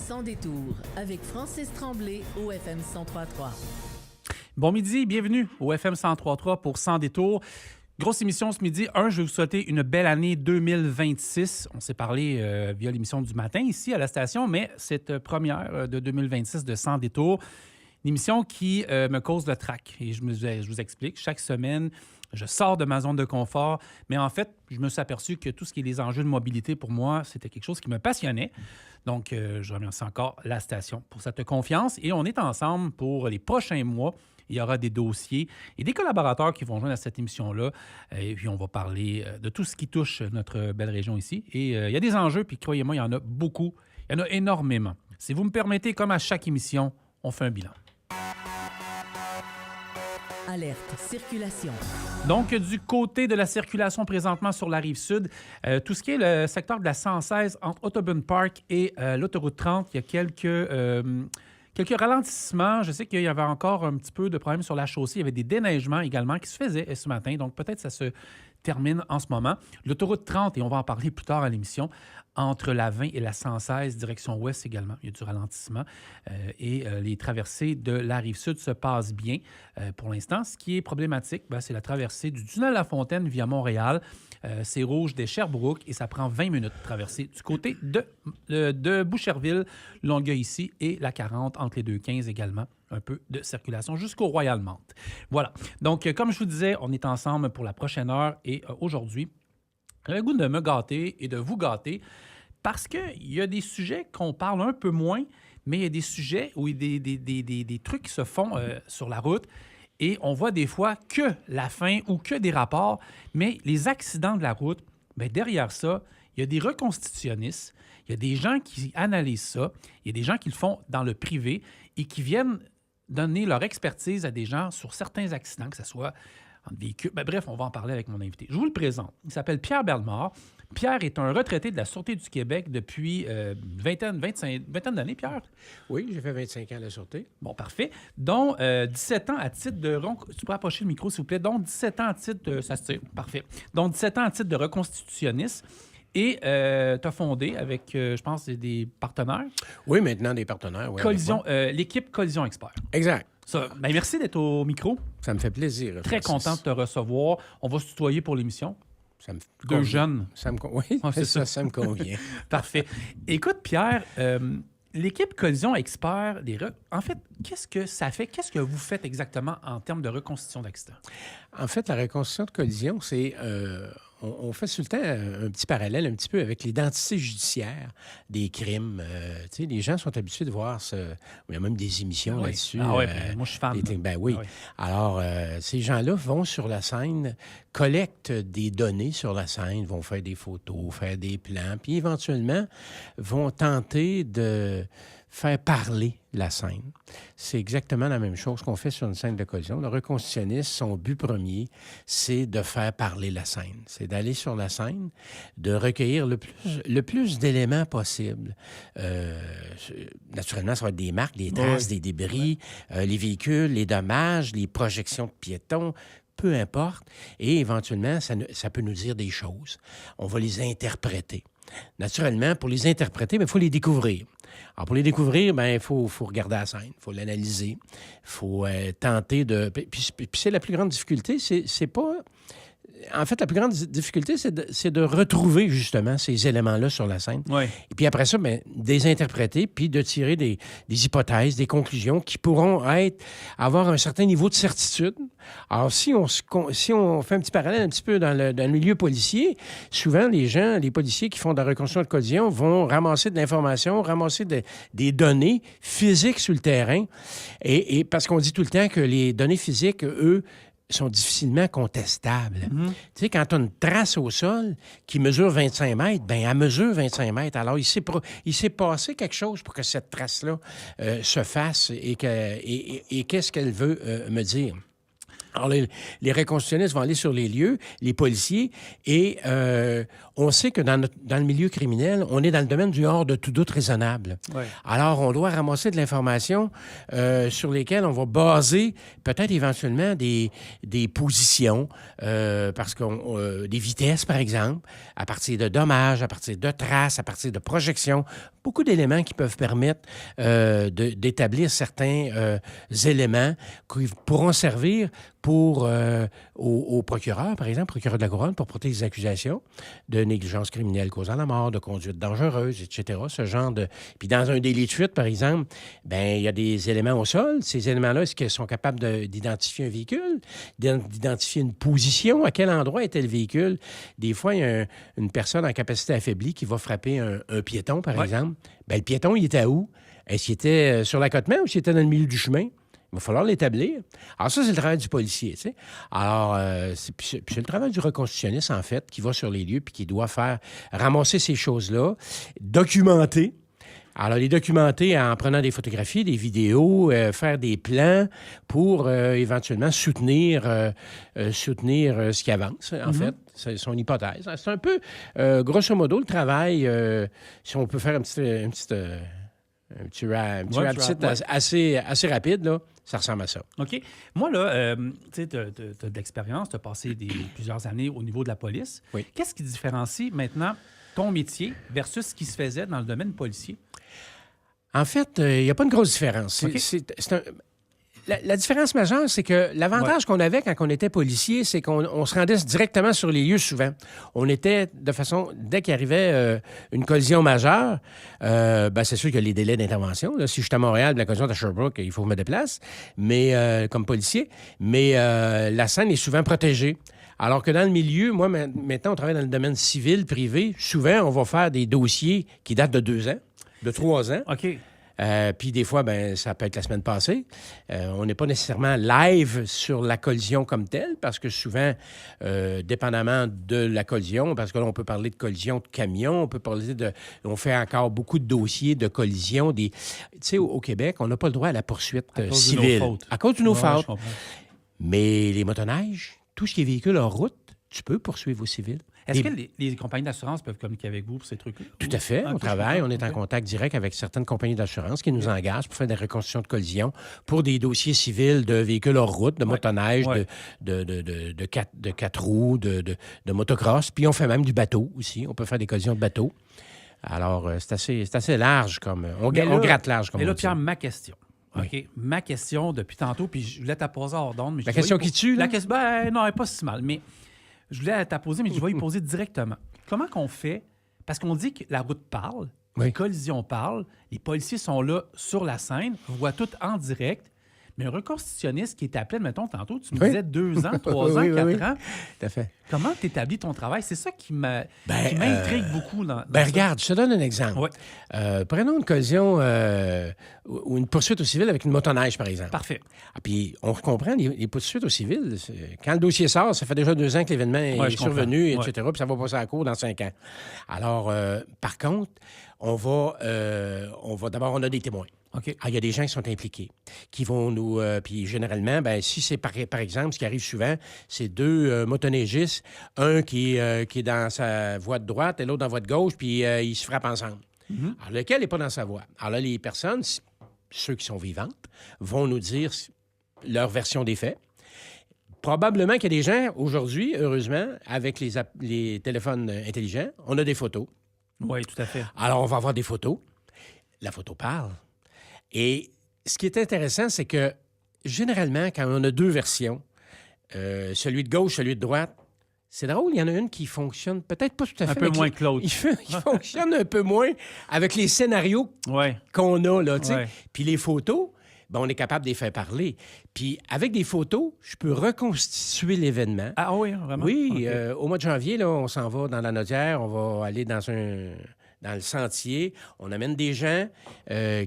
Sans détour avec Francis Tremblay au FM 103.3. Bon midi, bienvenue au FM 103.3 pour Sans détour. Grosse émission ce midi. Je vais vous souhaiter une belle année 2026. On s'est parlé via l'émission du matin ici à la station, mais cette première de 2026 de Sans détour, une émission qui me cause le trac. Et je vous explique, chaque semaine, je sors de ma zone de confort, mais en fait, je me suis aperçu que tout ce qui est les enjeux de mobilité, pour moi, c'était quelque chose qui me passionnait. Donc, je remercie encore la station pour cette confiance. Et on est ensemble pour les prochains mois. Il y aura des dossiers et des collaborateurs qui vont joindre à cette émission-là. Et puis, on va parler de tout ce qui touche notre belle région ici. Et il y a des enjeux, puis croyez-moi, il y en a beaucoup. Il y en a énormément. Si vous me permettez, comme à chaque émission, on fait un bilan. Alerte, circulation. Donc, du côté de la circulation présentement sur la Rive-Sud, tout ce qui est le secteur de la 116 entre Audubon Park et l'autoroute 30, il y a quelques ralentissements. Je sais qu'il y avait encore un petit peu de problèmes sur la chaussée. Il y avait des déneigements également qui se faisaient ce matin. Donc, peut-être ça se termine en ce moment. L'autoroute 30, et on va en parler plus tard à l'émission, entre la 20 et la 116, direction ouest également. Il y a du ralentissement et les traversées de la Rive-Sud se passent bien pour l'instant. Ce qui est problématique, c'est la traversée du tunnel La Fontaine via Montréal. C'est rouge des Sherbrooke et ça prend 20 minutes de traverser du côté de Boucherville, Longueuil ici, et la 40 entre les deux 15 également. Un peu de circulation jusqu'au Royal-Mount. Voilà. Donc, comme je vous disais, on est ensemble pour la prochaine heure et aujourd'hui, j'ai le goût de me gâter et de vous gâter parce qu'il y a des sujets qu'on parle un peu moins, mais il y a des sujets où il y a des trucs qui se font sur la route et on voit des fois que la fin ou que des rapports, mais les accidents de la route, bien, derrière ça, il y a des reconstitutionnistes, il y a des gens qui analysent ça, il y a des gens qui le font dans le privé et qui viennent donner leur expertise à des gens sur certains accidents, que ce soit en véhicule. Bref, on va en parler avec mon invité. Je vous le présente. Il s'appelle Pierre Bellemare. Pierre est un retraité de la Sûreté du Québec depuis vingtaine d'années, Pierre? Oui, j'ai fait 25 ans à la Sûreté. Bon, parfait. Dont 17 ans à titre de... Tu peux approcher le micro, s'il vous plaît. Donc, 17 ans à titre de... Ça se tire. Parfait. Donc, 17 ans à titre de reconstitutionniste. Et tu as fondé avec, je pense, des partenaires. Oui, maintenant des partenaires. Oui, l'équipe Collision Expert. Exact. Merci d'être au micro. Ça me fait plaisir. Très content de te recevoir. On va se tutoyer pour l'émission. Ça me Deux jeunes. Oui, c'est ça me convient. Parfait. Écoute, Pierre, l'équipe Collision Expert, en fait, qu'est-ce que ça fait? Qu'est-ce que vous faites exactement en termes de reconstitution d'accidents? En fait, la reconstitution de collision, c'est... On fait tout le temps un petit parallèle un petit peu avec l'identité judiciaire des crimes. Tu sais, les gens sont habitués de voir ça. Il y a même des émissions là-dessus. Ah oui, moi je suis fan. Oui. Ah oui. Alors, ces gens-là vont sur la scène, collectent des données sur la scène, vont faire des photos, faire des plans, puis éventuellement vont tenter de faire parler la scène. C'est exactement la même chose qu'on fait sur une scène de collision. Le reconstitutionniste, son but premier, c'est de faire parler la scène. C'est d'aller sur la scène, de recueillir le plus d'éléments possible. Naturellement, ça va être des marques, des traces, des débris, les véhicules, les dommages, les projections de piétons, peu importe. Et éventuellement, ça peut nous dire des choses. On va les interpréter. Naturellement, pour les interpréter, il faut les découvrir. Alors, pour les découvrir, il faut regarder la scène, il faut l'analyser, il faut tenter de... Puis c'est la plus grande difficulté, c'est pas... En fait, la plus grande difficulté, c'est de retrouver, justement, ces éléments-là sur la scène. Oui. Et puis après ça, des interpréter, puis de tirer des hypothèses, des conclusions qui pourront avoir un certain niveau de certitude. Alors, si on fait un petit parallèle un petit peu dans le milieu policier, souvent, les policiers qui font de la reconstruction de collision vont ramasser de l'information, ramasser des données physiques sur le terrain. Et parce qu'on dit tout le temps que les données physiques, eux, sont difficilement contestables. Tu sais, quand tu as une trace au sol qui mesure 25 mètres, elle mesure 25 mètres. Alors, il s'est passé quelque chose pour que cette trace-là se fasse et qu'est-ce qu'elle veut me dire? Alors, les reconstitutionnistes vont aller sur les lieux, les policiers, et on sait que dans le milieu criminel, on est dans le domaine du hors de tout doute raisonnable. Ouais. Alors, on doit ramasser de l'information sur lesquelles on va baser peut-être éventuellement des positions, parce que des vitesses, par exemple, à partir de dommages, à partir de traces, à partir de projections, beaucoup d'éléments qui peuvent permettre d'établir certains éléments qui pourront servir pour au procureur, par exemple, procureur de la Couronne, pour porter des accusations de négligence criminelle causant la mort, de conduite dangereuse, etc. Ce genre de... Puis dans un délit de fuite, par exemple, ben il y a des éléments au sol. Ces éléments-là, est-ce qu'ils sont capables d'identifier un véhicule, d'identifier une position, à quel endroit était le véhicule? Des fois, il y a une personne en capacité affaiblie qui va frapper un piéton, par exemple. Ben le piéton, il était où? Est-ce qu'il était sur l'accotement ou s'il était dans le milieu du chemin? Il va falloir l'établir. Alors ça, c'est le travail du policier, tu sais. Alors, c'est le travail du reconstitutionniste, en fait, qui va sur les lieux puis qui doit ramasser ces choses-là, documenter. Alors, les documenter en prenant des photographies, des vidéos, faire des plans pour éventuellement soutenir ce qui avance, en fait. C'est son hypothèse. C'est un peu, grosso modo, le travail, si on peut faire un petit rap assez rapide, là, ça ressemble à ça. OK. Moi, là, tu sais, tu as de l'expérience, tu as passé plusieurs années au niveau de la police. Oui. Qu'est-ce qui différencie maintenant ton métier versus ce qui se faisait dans le domaine policier? En fait, il n'y a pas une grosse différence. OK. La différence majeure, c'est que l'avantage qu'on avait quand on était policier, c'est qu'on se rendait directement sur les lieux souvent. On était de façon... Dès qu'il arrivait une collision majeure, c'est sûr qu'il y a les délais d'intervention. Là, si je suis à Montréal, la collision est à Sherbrooke, il faut que je me déplace, mais comme policier. Mais la scène est souvent protégée. Alors que dans le milieu, moi, maintenant, on travaille dans le domaine civil, privé. Souvent, on va faire des dossiers qui datent de 2 ans, de 3 ans. OK. Puis des fois, ça peut être la semaine passée. On n'est pas nécessairement live sur la collision comme telle, parce que souvent, dépendamment de la collision, parce que là, on peut parler de collision de camions, on fait encore beaucoup de dossiers de collision. Tu sais, au Québec, on n'a pas le droit à la poursuite civile. À cause de nos fautes. Mais les motoneiges, tout ce qui est véhicule en route, tu peux poursuivre au civil. Est-ce que les compagnies d'assurance peuvent communiquer avec vous pour ces trucs-là? Tout à fait. On travaille. On est en contact direct avec certaines compagnies d'assurance qui nous engagent pour faire des reconstitutions de collision pour des dossiers civils de véhicules hors route, de motoneige, de 4 roues, de motocross. Puis on fait même du bateau aussi. On peut faire des collisions de bateau. Alors, c'est assez large comme... On gratte large comme on dit. Mais là, Pierre, ma question. OK. Ma question depuis tantôt, puis je voulais t'en poser hors d'onde. La question qui tue, là? La question, non, elle n'est pas si mal, mais... Je voulais t'en poser, mais je vais y poser directement. Comment qu'on fait? Parce qu'on dit que la route parle, les collisions parlent, les policiers sont là sur la scène, voient tout en direct, mais un reconstitutionniste qui est appelé, mettons, tantôt, tu me disais 2 ans, 3 ans, 4 ans. Tout à fait. Comment tu établis ton travail? C'est ça qui m'intrigue beaucoup. Regarde, je te donne un exemple. Ouais. Prenons une collision ou une poursuite au civil avec une motoneige, par exemple. Parfait. Puis on comprend, les poursuites au civil, quand le dossier sort, ça fait déjà 2 ans que l'événement est survenu, etc., puis ça va passer à la cour dans 5 ans. Alors, par contre, on va d'abord, on a des témoins. OK. Il y a des gens qui sont impliqués, qui vont nous... puis généralement, si c'est par exemple, ce qui arrive souvent, c'est 2 motoneigistes, un qui est dans sa voie de droite et l'autre dans la voie de gauche, puis ils se frappent ensemble. Mm-hmm. Alors, lequel n'est pas dans sa voie? Alors là, les personnes, ceux qui sont vivantes, vont nous dire leur version des faits. Probablement qu'il y a des gens, aujourd'hui, heureusement, avec les téléphones intelligents, on a des photos. Oui, tout à fait. Alors, on va avoir des photos. La photo parle. Et ce qui est intéressant, c'est que généralement, quand on a 2 versions, celui de gauche, celui de droite, c'est drôle, il y en a une qui fonctionne peut-être pas tout à fait. Un peu moins que l'autre. Il fonctionne un peu moins avec les scénarios qu'on a, là, tu sais. Puis les photos, on est capable de les faire parler. Puis avec des photos, je peux reconstituer l'événement. Ah oui, vraiment? Oui, au mois de janvier, là, on s'en va dans la Nodière, on va aller dans dans le sentier. On amène des gens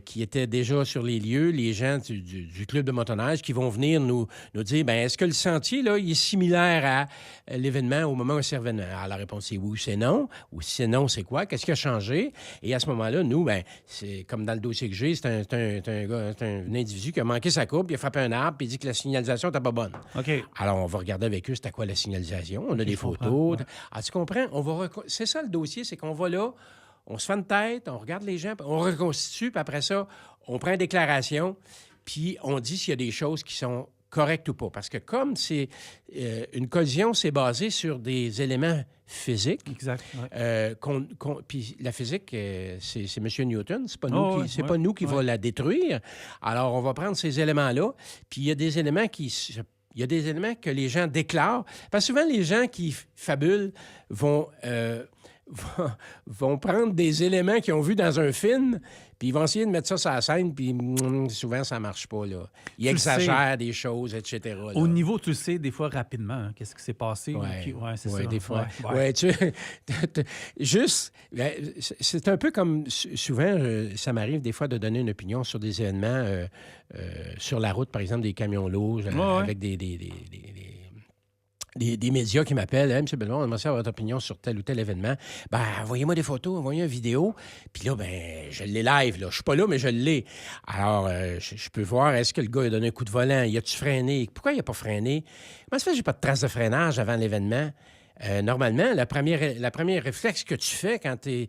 qui étaient déjà sur les lieux, les gens du club de motoneige qui vont venir nous dire, bien, est-ce que le sentier, là, il est similaire à l'événement au moment où c'est revenu? Alors, la réponse est oui ou c'est non. Ou si c'est non, c'est quoi? Qu'est-ce qui a changé? Et à ce moment-là, nous, bien, c'est comme dans le dossier que j'ai, c'est un individu qui a manqué sa courbe, il a frappé un arbre, puis il dit que la signalisation n'était pas bonne. OK. Alors, on va regarder avec eux, c'était quoi la signalisation. On a des photos. Ouais. Ah, tu comprends? C'est ça le dossier, c'est qu'on va là, on se fait une tête, on regarde les gens, on reconstitue, puis après ça, on prend une déclaration, puis on dit s'il y a des choses qui sont correctes ou pas. Parce que comme c'est une collision, c'est basé sur des éléments physiques. Exact. Ouais. Puis la physique, c'est M. Newton, c'est pas nous Oh, pas nous qui va la détruire. Alors, on va prendre ces éléments-là, puis il y a des éléments que les gens déclarent. Parce que souvent, les gens qui fabulent vont prendre des éléments qu'ils ont vus dans un film, puis ils vont essayer de mettre ça sur la scène, puis souvent, ça ne marche pas. Là. Ils exagèrent des choses, etc. Là. Au niveau, tu sais, des fois, rapidement, hein, qu'est-ce qui s'est passé? Oui, c'est ça. des fois. Ouais. Juste, c'est un peu comme souvent, ça m'arrive des fois de donner une opinion sur des événements sur la route, par exemple, des camions lourds, avec des médias qui m'appellent. Hey, M. Benoît, on aimerait savoir votre opinion sur tel ou tel événement. Ben, envoyez-moi des photos, envoyez une vidéo. Puis là, ben, je l'ai live. Là. Je suis pas là, mais je l'ai. Alors, je peux voir, est-ce que le gars a donné un coup de volant? Y a-tu freiné? Pourquoi il n'a pas freiné? Comment ça fait que j'ai pas de trace de freinage avant l'événement? Normalement, la première réflexe que tu fais quand tu es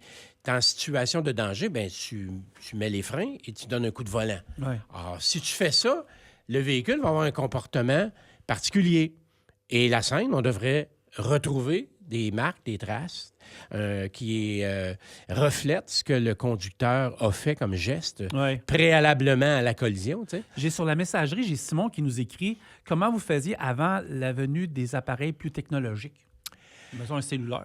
en situation de danger, ben tu mets les freins et tu donnes un coup de volant. Ouais. Alors, si tu fais ça, le véhicule va avoir un comportement particulier. Et la scène, on devrait retrouver des marques, des traces qui reflètent ce que le conducteur a fait comme geste préalablement à la collision. Tu sais. J'ai sur la messagerie, j'ai Simon qui nous écrit « Comment vous faisiez avant la venue des appareils plus technologiques? » Mettons un cellulaire.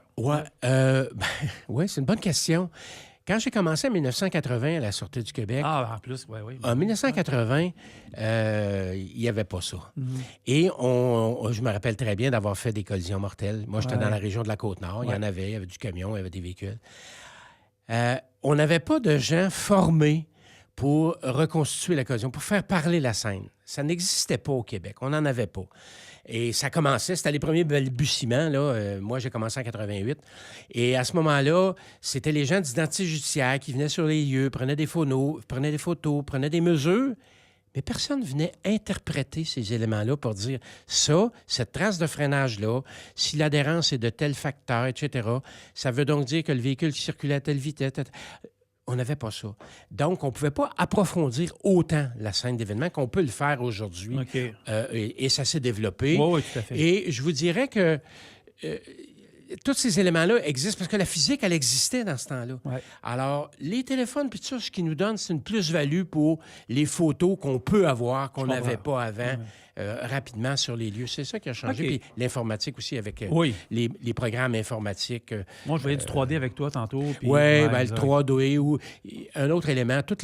Oui, c'est une bonne question. Quand j'ai commencé en 1980 à la Sûreté du Québec, en plus, oui. En 1980, il n'y avait pas ça. Mm-hmm. Et je me rappelle très bien d'avoir fait des collisions mortelles. Moi, j'étais dans la région de la Côte-Nord. Il y avait du camion, il y avait des véhicules. On n'avait pas de gens formés pour reconstituer la collision, pour faire parler la scène. Ça n'existait pas au Québec. On n'en avait pas. Et ça commençait, c'était les premiers balbutiements. Là. Moi, j'ai commencé en 88. Et à ce moment-là, c'était les gens d'identité judiciaire qui venaient sur les lieux, prenaient des photos, prenaient des mesures. Mais personne ne venait interpréter ces éléments-là pour dire ça, cette trace de freinage-là, si l'adhérence est de tel facteur, etc., ça veut donc dire que le véhicule circulait à telle vitesse. On n'avait pas ça. Donc, on ne pouvait pas approfondir autant la scène d'événement qu'on peut le faire aujourd'hui. OK. Et ça s'est développé. Oui, tout à fait. Et je vous dirais que tous ces éléments-là existent parce que la physique, elle existait dans ce temps-là. Ouais. Alors, les téléphones, puis tout ça, ce qu'ils nous donnent, c'est une plus-value pour les photos qu'on peut avoir, qu'on n'avait pas avant. Rapidement sur les lieux. C'est ça qui a changé. OK. Puis l'informatique aussi avec les programmes informatiques. Moi, je voyais du 3D avec toi tantôt. Oui, le 3D ou un autre élément, tous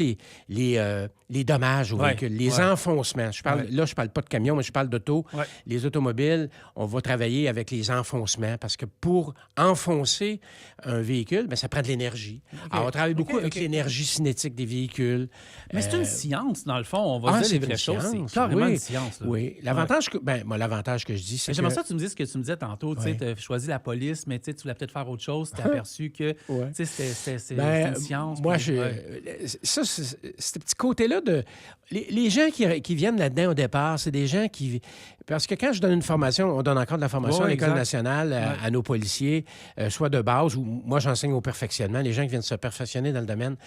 les dommages aux véhicules, les enfoncements. Là, je parle pas de camion, mais je parle d'auto. Ouais. Les automobiles, on va travailler avec les enfoncements parce que pour enfoncer un véhicule, bien, ça prend de l'énergie. Okay. Alors, on travaille beaucoup avec l'énergie cinétique des véhicules. Mais c'est une science, dans le fond. On va dire les vraies choses. C'est carrément une science. Là. Oui. L'avantage que je dis, c'est j'aimerais ça que tu me dises ce que tu me disais tantôt. Tu as choisi la police, mais tu voulais peut-être faire autre chose. Tu t'es aperçu que c'était une science. Moi, ça, ce petit côté-là de... Les gens qui viennent là-dedans au départ, c'est des gens qui... Parce que quand je donne une formation, on donne encore de la formation à l'École nationale à nos policiers, soit de base, ou moi, j'enseigne au perfectionnement, les gens qui viennent se perfectionner dans le domaine.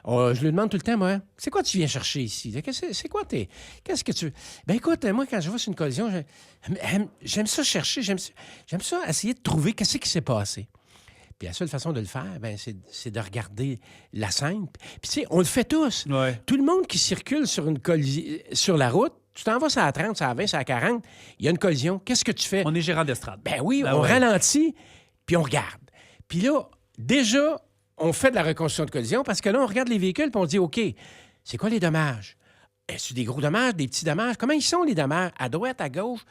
Je lui demande tout le temps, moi, c'est quoi tu viens chercher ici? C'est quoi qu'est-ce que tu... Ben écoute, moi, quand je vois sur une collision, j'aime ça chercher, j'aime ça essayer de trouver qu'est-ce qui s'est passé. Puis la seule façon de le faire, ben, c'est de regarder la scène. Puis tu sais, on le fait tous. Ouais. Tout le monde qui circule sur la route, tu t'en vas sur la 30, sur la 20, sur la 40, il y a une collision. Qu'est-ce que tu fais? On est gérant d'estrade. Ben oui, on ralentit, puis on regarde. Puis là, déjà, on fait de la reconstruction de collision parce que là, on regarde les véhicules puis on dit, OK, c'est quoi les dommages? Est-ce des gros dommages, des petits dommages? Comment ils sont, les dommages? À droite, à gauche,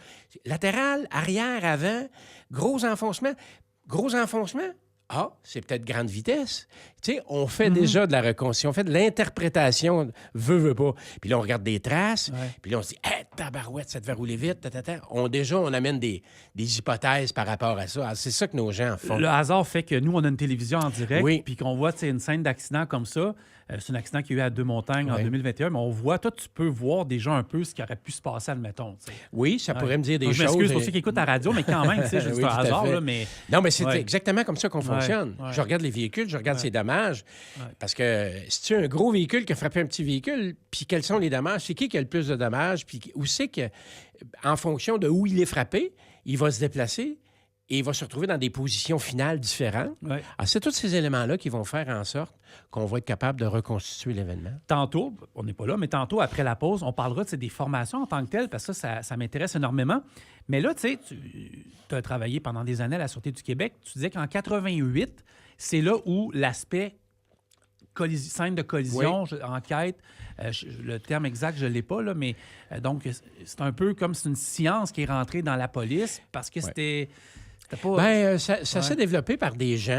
latéral, arrière, avant, gros enfoncement? Gros enfoncement? Ah, c'est peut-être grande vitesse. Tu sais, on fait déjà de la reconstitution, on fait de l'interprétation, veut pas. Puis là, on regarde des traces, puis là, on se dit, hey, tabarouette, ça devait rouler vite, on amène des hypothèses par rapport à ça. Alors, c'est ça que nos gens font. Le hasard fait que nous, on a une télévision en direct, puis qu'on voit une scène d'accident comme ça. C'est un accident qu'il y a eu à Deux-Montagnes en 2021, mais on voit, toi, tu peux voir déjà un peu ce qui aurait pu se passer, admettons. T'sais. Oui, ça pourrait me dire des choses. Je m'excuse pour ceux qui écoutent la radio, mais quand même, c'est un hasard. Là, mais... Non, mais c'est exactement comme ça qu'on fonctionne. Je regarde les véhicules, je regarde ses dommages. Parce que si tu as un gros véhicule qui a frappé un petit véhicule, puis quels sont les dommages, c'est qui a le plus de dommages, puis où c'est que, en fonction de où il est frappé, il va se déplacer. Et il va se retrouver dans des positions finales différentes. Alors, c'est tous ces éléments-là qui vont faire en sorte qu'on va être capable de reconstituer l'événement. Tantôt, on n'est pas là, mais tantôt, après la pause, on parlera des formations en tant que telles, parce que ça m'intéresse énormément. Mais là, tu sais, tu as travaillé pendant des années à la Sûreté du Québec. Tu disais qu'en 88, c'est là où l'aspect scène de collision, enquête, le terme exact, je ne l'ai pas, là, mais donc, c'est un peu comme c'est une science qui est rentrée dans la police parce que c'était... Ça s'est développé par des gens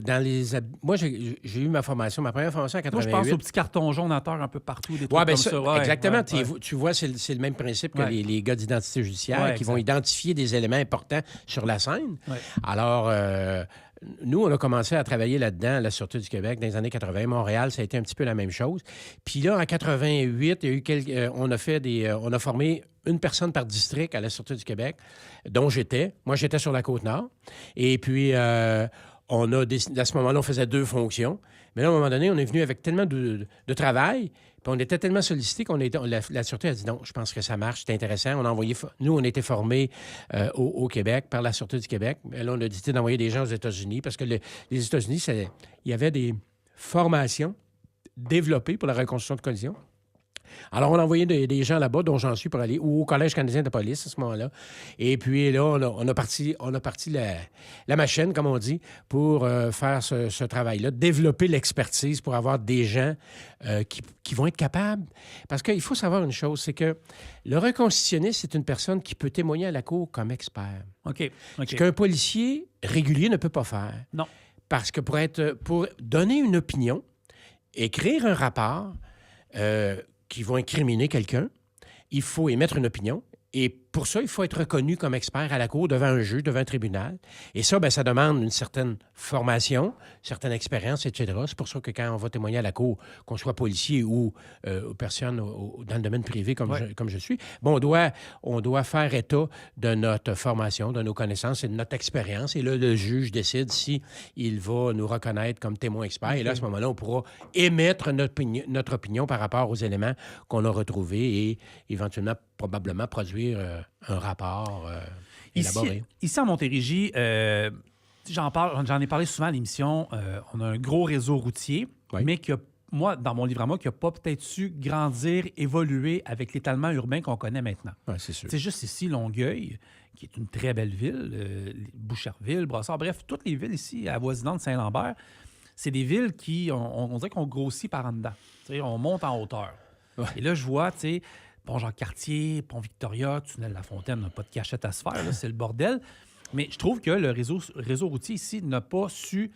dans les... Moi, j'ai eu ma première formation en 88. Moi, je pense aux petits cartons jaunes à terre un peu partout, des trucs comme ça. Exactement. Tu vois, c'est le même principe que les gars d'identité judiciaire qui vont identifier des éléments importants sur la scène. Alors... nous, on a commencé à travailler là-dedans à la Sûreté du Québec dans les années 80. Montréal, ça a été un petit peu la même chose. Puis là, en 88, il y a eu on a formé une personne par district à la Sûreté du Québec, dont j'étais. Moi, j'étais sur la Côte-Nord. Et puis, on a décidé, à ce moment-là, on faisait 2 fonctions. Mais là, à un moment donné, on est venu avec tellement de travail, puis on était tellement sollicités la Sûreté a dit non, je pense que ça marche, c'est intéressant. Nous, on était formés au Québec par la Sûreté du Québec. Mais là, on a décidé d'envoyer des gens aux États-Unis parce que les États-Unis, il y avait des formations développées pour la reconstruction de collision. Alors, on a envoyé des gens là-bas, dont j'en suis pour aller, ou au Collège canadien de police à ce moment-là. Et puis là, on a parti la machine, comme on dit, pour faire ce travail-là, développer l'expertise pour avoir des gens qui vont être capables. Parce qu'il faut savoir une chose, c'est que le reconstitutionniste, c'est une personne qui peut témoigner à la cour comme expert. OK. Ce qu'un policier régulier ne peut pas faire. Non. Parce que pour donner une opinion, écrire un rapport... qui vont incriminer quelqu'un, il faut émettre une opinion. Et pour ça, il faut être reconnu comme expert à la cour, devant un juge, devant un tribunal. Et ça, ça demande une certaine formation, une certaine expérience, etc. C'est pour ça que quand on va témoigner à la cour, qu'on soit policier ou personne dans le domaine privé comme je suis, on doit faire état de notre formation, de nos connaissances et de notre expérience. Et là, le juge décide si il va nous reconnaître comme témoin expert. Et là, à ce moment-là, on pourra émettre notre opinion par rapport aux éléments qu'on a retrouvés et éventuellement, probablement, produire un rapport élaboré. Ici, à Montérégie, j'en ai parlé souvent à l'émission, on a un gros réseau routier, mais moi, dans mon livre à moi, qui n'a pas peut-être su grandir, évoluer avec l'étalement urbain qu'on connaît maintenant. Ouais, c'est sûr. C'est juste ici, Longueuil, qui est une très belle ville, Boucherville, Brossard, bref, toutes les villes ici, avoisinantes de Saint-Lambert, c'est des villes qui, on dirait qu'on grossit par en dedans. T'sais, on monte en hauteur. Ouais. Et là, je vois, tu sais, Pont-Jacques-Cartier, Pont-Victoria, Tunnel-La-Fontaine, n'a pas de cachette à se faire, là, c'est le bordel. Mais je trouve que le réseau routier ici n'a pas su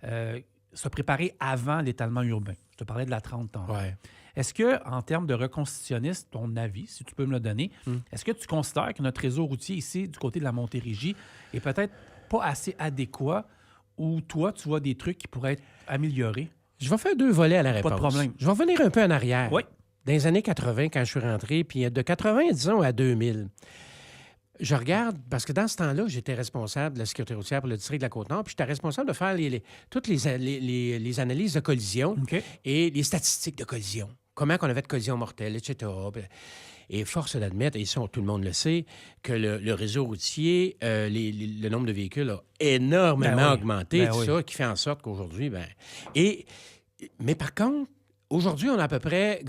se préparer avant l'étalement urbain. Je te parlais de la 30 ans. Ouais. Est-ce que, en termes de reconstitutionniste, ton avis, si tu peux me le donner, est-ce que tu considères que notre réseau routier ici, du côté de la Montérégie, est peut-être pas assez adéquat ou toi, tu vois des trucs qui pourraient être améliorés? Je vais faire 2 volets à la réponse. Pas de problème. Je vais revenir un peu en arrière. Oui. Dans les années 80, quand je suis rentré, puis de 80, disons, à 2000, je regarde, parce que dans ce temps-là, j'étais responsable de la sécurité routière pour le district de la Côte-Nord, puis j'étais responsable de faire toutes les analyses de collision et les statistiques de collision. Comment on avait de collisions mortelles, etc. Et force d'admettre, et ça, tout le monde le sait, que le réseau routier, le nombre de véhicules a énormément augmenté, ça, qui fait en sorte qu'aujourd'hui, mais par contre, aujourd'hui, on a à peu près,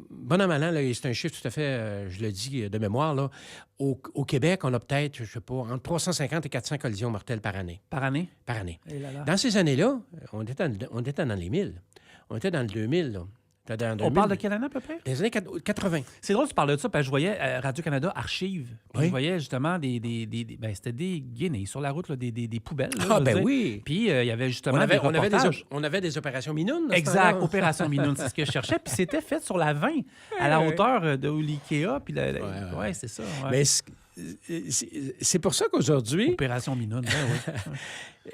bon an, mal an, là, c'est un chiffre tout à fait, je le dis de mémoire, là, au Québec, on a peut-être, je ne sais pas, entre 350 et 400 collisions mortelles par année. Par année? Par année. Et là là. Dans ces années-là, on était dans les 1000. On était dans le 2000, là. C'était en On 2000, parle de quelle année à peu près? des années 80. C'est drôle que tu parles de ça, parce que je voyais Radio-Canada Archives. Puis Oui. je voyais justement ben, c'était des guinées sur la route, là, des poubelles. Là, Ah, je veux ben dire. oui. Puis il y avait justement On avait, des on, avait reportages. on avait des opérations Minoun. dans ce Exact, temps-là. Opération Minoune, c'est ce que je cherchais. Puis c'était fait sur la 20, à la Ouais. hauteur de l'IKEA. Puis Ouais. ouais, c'est ça. Ouais. Mais c'est pour ça qu'aujourd'hui... Opération Minoune, ouais,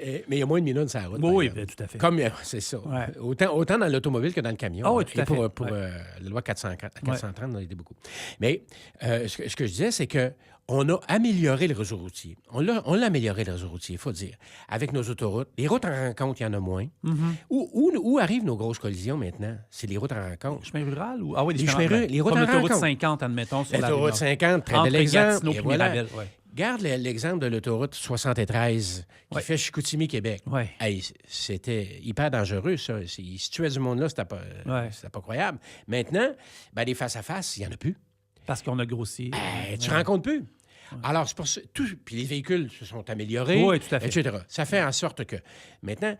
ouais. Mais il y a moins de Minoun sur la route. Oui, par oui, exemple. ben, tout à fait. Comme, c'est ça. Ouais. Autant dans l'automobile que dans le camion. Ah oui, tout à Et pour, fait. pour Ouais. la loi 430, on a aidé beaucoup. Mais ce que je disais, c'est que on a amélioré le réseau routier. On l'a amélioré, le réseau routier, il faut dire. Avec nos autoroutes. Les routes en rencontre, il y en a moins. Où arrivent nos grosses collisions maintenant? C'est les routes en rencontre. Chemin rural ou... Ah oui, Les chemins ruraux, les routes comme en l'autoroute rencontre. 50, admettons, sur la L'autoroute rive 50, très Entre bel exemple. Gatineau Et et voilà. Mirabel, ouais. Garde l'exemple de l'autoroute 73 qui Ouais. fait Chicoutimi-Québec. Ouais. Hey, c'était hyper dangereux, ça. Si tu tuais du monde là, c'était pas croyable. Maintenant, ben, les face-à-face, il n'y en a plus. Parce qu'on a grossi. Tu rencontres plus. Alors, c'est pour ça. Puis les véhicules se sont améliorés, Oui, tout à fait. etc. Ça fait en sorte que. Maintenant,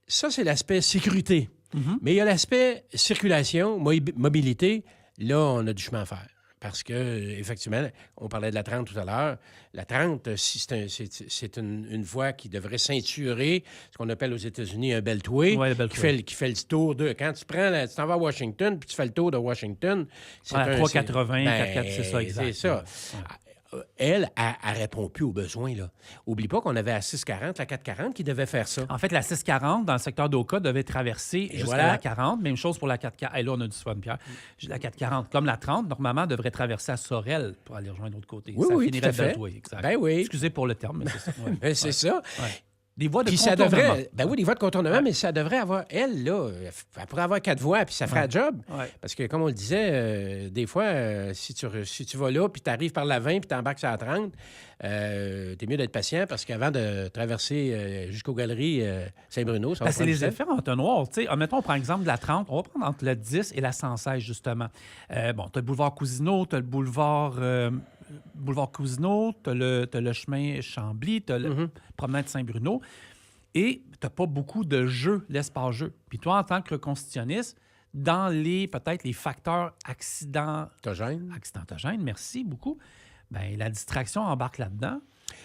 ça, c'est l'aspect sécurité. Mm-hmm. Mais il y a l'aspect circulation, mobilité. Là, on a du chemin à faire. Parce que, effectivement, on parlait de la 30 tout à l'heure. La 30, c'est une voie qui devrait ceinturer ce qu'on appelle aux États-Unis un beltway, Ouais, le beltway. qui fait le tour de... Quand tu t'en vas à Washington, puis tu fais le tour de Washington... C'est À un- 380, ben, 4, c'est ça, exact. C'est ça. Ouais. Elle répond plus aux besoins, là. Oublie pas qu'on avait la 640, la 440 qui devait faire ça. En fait, la 640, dans le secteur d'Oka, devait traverser jusqu'à voilà. la 40. Même chose pour la 440. Et là, on a du soin de pierre. La 440, comme la 30, normalement, devrait traverser à Sorel pour aller rejoindre l'autre côté. Oui, ça oui, finirait tout à le fait. Beltway, exact. Ben oui. Excusez pour le terme, mais c'est ça. Ouais. Ben, c'est ça. Ouais. Des voies de Puis ça contournement. devrait... Ben oui, des voies de contournement, mais ça devrait avoir... Elle, là, elle pourrait avoir 4 voies, puis ça ferait un job. Ouais. Parce que, comme on le disait, des fois, si tu vas là, puis tu arrives par la 20, puis tu embarques sur la 30, t'es mieux d'être patient, parce qu'avant de traverser jusqu'aux galeries Saint-Bruno, ça va Ben, c'est prendre les du temps. effets entonnoirs. Tu sais, mettons, par exemple, de la 30, on va prendre entre le 10 et la 116, justement. Bon, tu as le boulevard Cousineau, tu as le boulevard Cousineau, tu as le chemin Chambly, tu as le promenade Saint-Bruno. Et tu n'as pas beaucoup de jeux, l'espace-jeu. Puis toi, en tant que reconstitutionniste, dans peut-être les facteurs T'ogène. accidentogènes, merci beaucoup, ben, la distraction embarque là-dedans.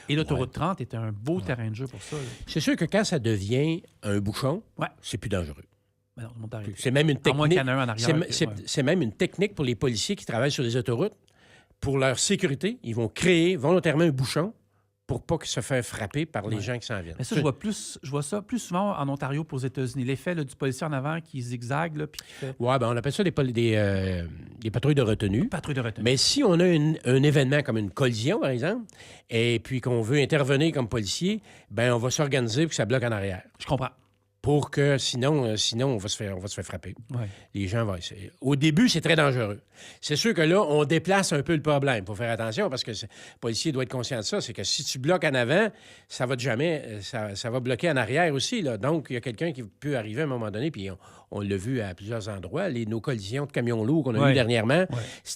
Et l'autoroute 30 est un beau terrain de jeu pour ça. Là. C'est sûr que quand ça devient un bouchon, Ouais. c'est plus dangereux. Ben non, tout le monde arrête. C'est même une À moins technique. qu'il y en ait un en arrière. C'est même une technique pour les policiers qui travaillent sur les autoroutes. Pour leur sécurité, ils vont créer volontairement un bouchon pour pas qu'ils se fassent frapper par les gens qui s'en viennent. Mais ça, je vois ça plus souvent en Ontario qu'aux États-Unis. L'effet là, du policier en avant qui zigzague, là, puis qui fait Ouais, ben on appelle ça des patrouilles de retenue. patrouille de retenue. Mais si on a un événement comme une collision, par exemple, et puis qu'on veut intervenir comme policier, ben on va s'organiser pour que ça bloque en arrière. Je comprends. Pour que sinon on va se faire frapper. Ouais. Les gens vont essayer. Au début, c'est très dangereux. C'est sûr que là, on déplace un peu le problème. Il faut faire attention parce que le policier doit être conscient de ça. C'est que si tu bloques en avant, ça va ça va bloquer en arrière aussi. Là. Donc, il y a quelqu'un qui peut arriver à un moment donné, puis on l'a vu à plusieurs endroits. Nos collisions de camions lourds qu'on a eues dernièrement,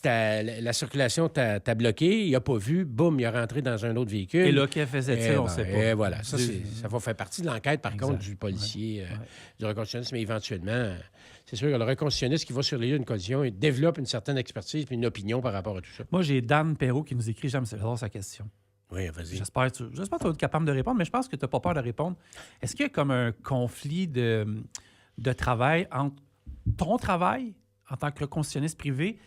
la circulation t'a bloqué, il n'a pas vu, boum, il est rentré dans un autre véhicule. Et là, qu'elle faisait-il, on ne sait pas. Et voilà. Ça va faire partie de l'enquête, par contre, du policier, du reconstitutionniste, mais éventuellement, c'est sûr que le reconstitutionniste qui va sur les lieux d'une collision, il développe une certaine expertise et une opinion par rapport à tout ça. Moi, j'ai Dan Perrault qui nous écrit, j'aime sa question. Oui, vas-y. J'espère que tu vas être capable de répondre, mais je pense que tu n'as pas peur de répondre. Est-ce qu'il y a comme un conflit de travail entre ton travail en tant que reconstitutionniste privé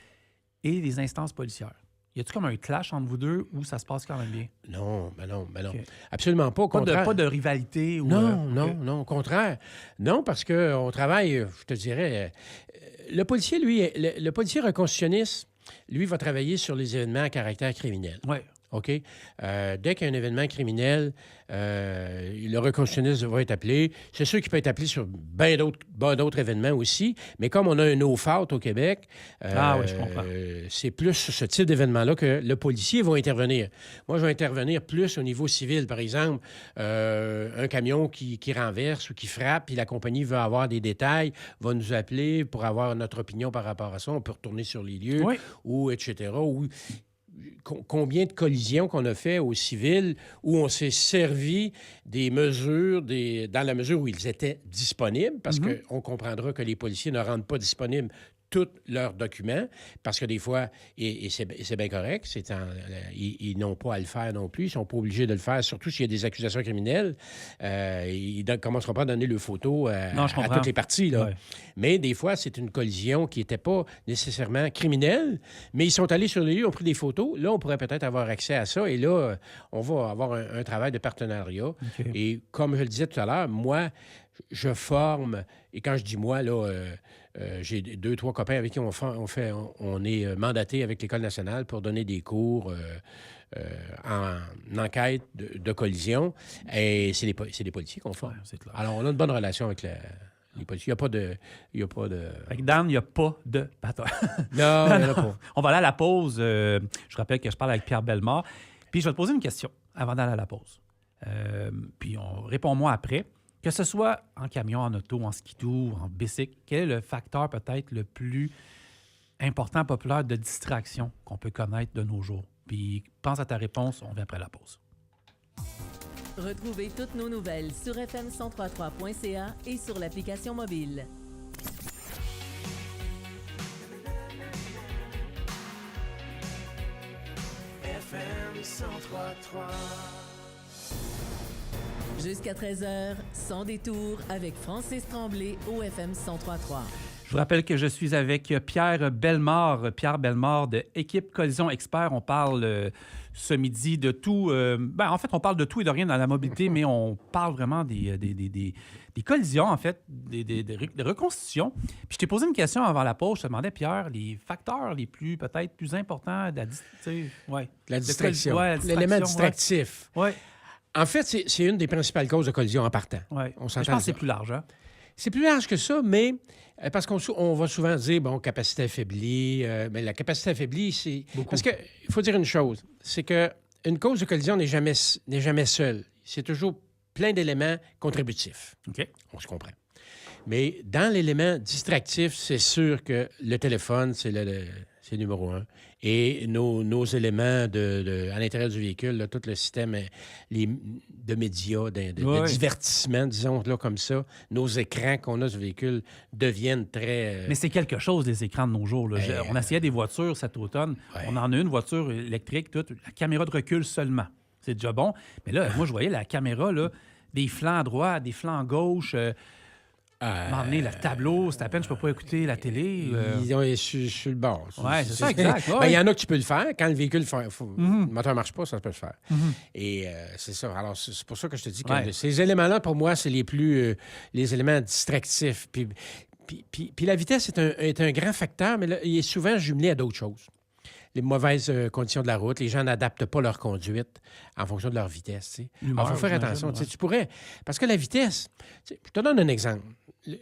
et les instances policières? Y a-t-il comme un clash entre vous deux où ça se passe quand même bien? Non. OK. Absolument pas. Au contraire. Pas de rivalité? Ou, Non, au contraire. Non, parce qu'on travaille, je te dirais, le policier, lui, le policier reconstitutionniste, lui, va travailler sur les événements à caractère criminel. Oui. OK? Dès qu'il y a un événement criminel, le reconstitutionniste va être appelé. C'est sûr qu'il peut être appelé sur bien d'autres événements aussi, mais comme on a un OFAUT au Québec, je comprends. c'est plus ce type d'événement-là que le policier va intervenir. Moi, je vais intervenir plus au niveau civil. Par exemple, un camion qui renverse ou qui frappe, puis la compagnie veut avoir des détails, va nous appeler pour avoir notre opinion par rapport à ça. On peut retourner sur les lieux, ou etc., ou combien de collisions qu'on a fait au civil où on s'est servi des mesures, dans la mesure où ils étaient disponibles, parce qu'on comprendra que les policiers ne rendent pas disponibles tous leurs documents, parce que des fois, et c'est bien correct, ils n'ont pas à le faire non plus, ils ne sont pas obligés de le faire, surtout s'il y a des accusations criminelles. Ils ne commenceront pas à donner leurs photos à toutes les parties. Là. Ouais. Mais des fois, c'est une collision qui n'était pas nécessairement criminelle, mais ils sont allés sur le lieu, ont pris des photos. Là, on pourrait peut-être avoir accès à ça, et là, on va avoir un travail de partenariat. OK. Et comme je le disais tout à l'heure, moi, je forme, et quand je dis moi, là, j'ai 2-3 copains avec qui on est mandaté avec l'École nationale pour donner des cours en enquête de collision. Et c'est des policiers qu'on forme. Ouais, c'est clair. Alors, on a une bonne relation avec les policiers. Il n'y a pas de... Avec Dan, il n'y a pas de bataille. Non, il n'y en a pas. On va aller à la pause. Je rappelle que je parle avec Pierre Bellemare. Puis je vais te poser une question avant d'aller à la pause. Puis réponds-moi après. Que ce soit en camion, en auto, en skidoo, en bicycle, quel est le facteur peut-être le plus important, populaire de distraction qu'on peut connaître de nos jours? Puis pense à ta réponse, on vient après la pause. Retrouvez toutes nos nouvelles sur fm1033.ca et sur l'application mobile. FM 1033. Jusqu'à 13h, sans détour, avec Francis Tremblay au FM 1033. Je vous rappelle que je suis avec Pierre Bellemare de Équipe Collision Expert. On parle ce midi de tout. En fait, on parle de tout et de rien dans la mobilité, mais on parle vraiment des collisions, en fait, des reconstitutions. Puis je t'ai posé une question avant la pause. Je te demandais, Pierre, les facteurs les plus, peut-être, plus importants de La distraction. Ouais, L'élément distractif. Ouais. En fait, c'est une des principales causes de collision en partant. Ouais. On Je s'entend pense que c'est là. plus large, hein? C'est plus large que ça, mais parce qu'on va souvent dire, capacité affaiblie. Mais la capacité affaiblie, c'est... Beaucoup. Parce qu'il faut dire une chose, c'est qu'une cause de collision n'est jamais seule. C'est toujours plein d'éléments contributifs. OK. On se comprend. Mais dans l'élément distractif, c'est sûr que le téléphone, c'est numéro 1. Et nos éléments à l'intérieur du véhicule, là, tout le système de médias, de divertissement, disons-le comme ça, nos écrans qu'on a sur le véhicule deviennent très... Mais c'est quelque chose, les écrans de nos jours. Là. On essayait des voitures cet automne. Ouais. On en a une voiture électrique, toute, la caméra de recul seulement. C'est déjà bon. Mais là, moi, je voyais la caméra, là, des flancs droits, des flancs gauche. M'emmener le tableau, c'est à peine je peux pas écouter la télé. Ils ont sur le bord. Oui, c'est ça, exact. Il y en a que tu peux le faire. Quand le véhicule, le moteur ne marche pas, ça peut se faire. Et c'est ça. Alors, c'est pour ça que je te dis que ces éléments-là, pour moi, c'est les éléments distractifs. Puis la vitesse est un grand facteur, mais là, il est souvent jumelé à d'autres choses. Les mauvaises conditions de la route, les gens n'adaptent pas leur conduite en fonction de leur vitesse. Il faut faire attention. Tu pourrais... Parce que la vitesse... Je te donne un exemple.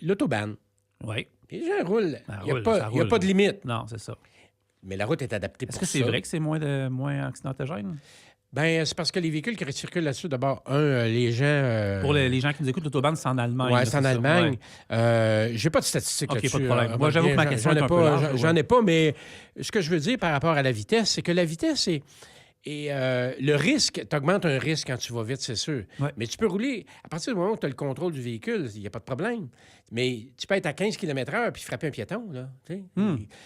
L'autobahn. Oui. Les gens roulent. Il n'y a roule. pas de limite. Non, c'est ça. Mais la route est adaptée pour ça. Est-ce que c'est vrai que c'est moins accidentogène? Bien, c'est parce que les véhicules qui circulent là-dessus, d'abord, les gens... Pour les gens qui nous écoutent, l'autobahn, c'est en Allemagne. Oui, c'est en Allemagne. J'ai pas de statistiques OK, là-dessus. pas de problème. Moi, j'avoue que ma question est un peu large. J'en ai pas, mais ce que je veux dire par rapport à la vitesse, c'est que la vitesse et le risque, tu augmentes un risque quand tu vas vite, c'est sûr. Ouais. Mais tu peux rouler, à partir du moment où tu as le contrôle du véhicule, il n'y a pas de problème. Mais tu peux être à 15 km/h puis frapper un piéton, là.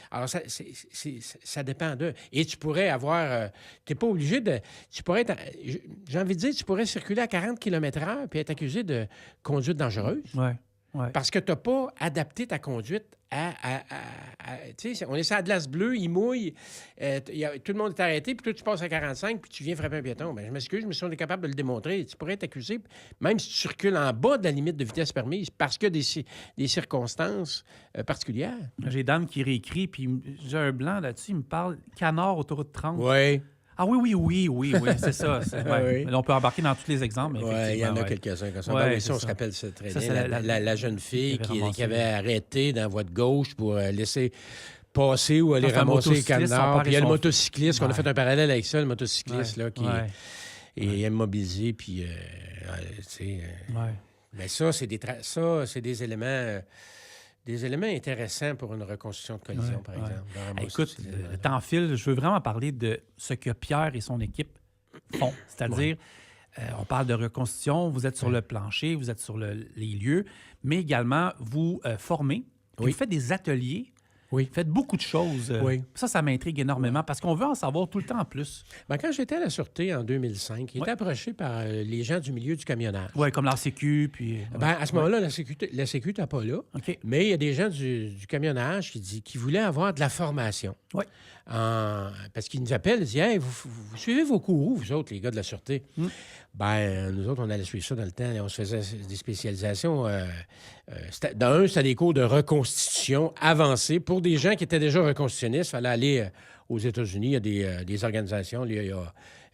Alors, ça dépend d'eux. Et tu pourrais avoir... tu n'es pas obligé de... Tu pourrais être... J'ai envie de dire, tu pourrais circuler à 40 km/h puis être accusé de conduite dangereuse. Oui. Ouais. Parce que tu n'as pas adapté ta conduite tu sais, on est sur la glace bleue, il mouille, tout le monde est arrêté, puis toi, tu passes à 45, puis tu viens frapper un piéton. Bien, je m'excuse, mais si on est capable de le démontrer, tu pourrais être accusé, même si tu circules en bas de la limite de vitesse permise, parce que des circonstances particulières. J'ai Dan qui réécrit, puis j'ai un blanc là-dessus, il me parle canard autoroute 30. Oui. Ah oui, c'est ça. Oui. On peut embarquer dans tous les exemples. Oui, il y en a quelques-uns comme ça. Ouais, oui, ça, on se rappelle ça très bien. C'est la jeune fille qui avait arrêté dans la voie de gauche pour laisser passer ou aller ramasser les canards. Puis il y a le motocycliste, qu'on a fait un parallèle avec ça, le motocycliste là, qui est immobilisé. Puis, tu sais... Mais ça, c'est des éléments... Des éléments intéressants pour une reconstruction de collision, par exemple. Écoute, le temps file. Je veux vraiment parler de ce que Pierre et son équipe font. C'est-à-dire, on parle de reconstitution, vous êtes sur le plancher, vous êtes sur les lieux, mais également, vous formez, vous faites des ateliers Oui. Faites beaucoup de choses. Oui. Ça m'intrigue énormément parce qu'on veut en savoir tout le temps en plus. Ben, quand j'étais à la Sûreté en 2005, il était approché par les gens du milieu du camionnage. Oui, comme l'ARCQ, puis... Ben, à ce moment-là, la Sécu n'était pas là. OK. Mais il y a des gens du camionnage qui voulaient avoir de la formation. Oui. Parce qu'ils nous appellent, ils disent « Hey, vous suivez vos cours où, vous autres, les gars de la Sûreté? Ben, nous autres, on allait suivre ça dans le temps. Et on se faisait des spécialisations. C'était des cours de reconstitution avancés. Pour des gens qui étaient déjà reconstitutionnistes, il fallait aller aux États-Unis. Il y a des organisations.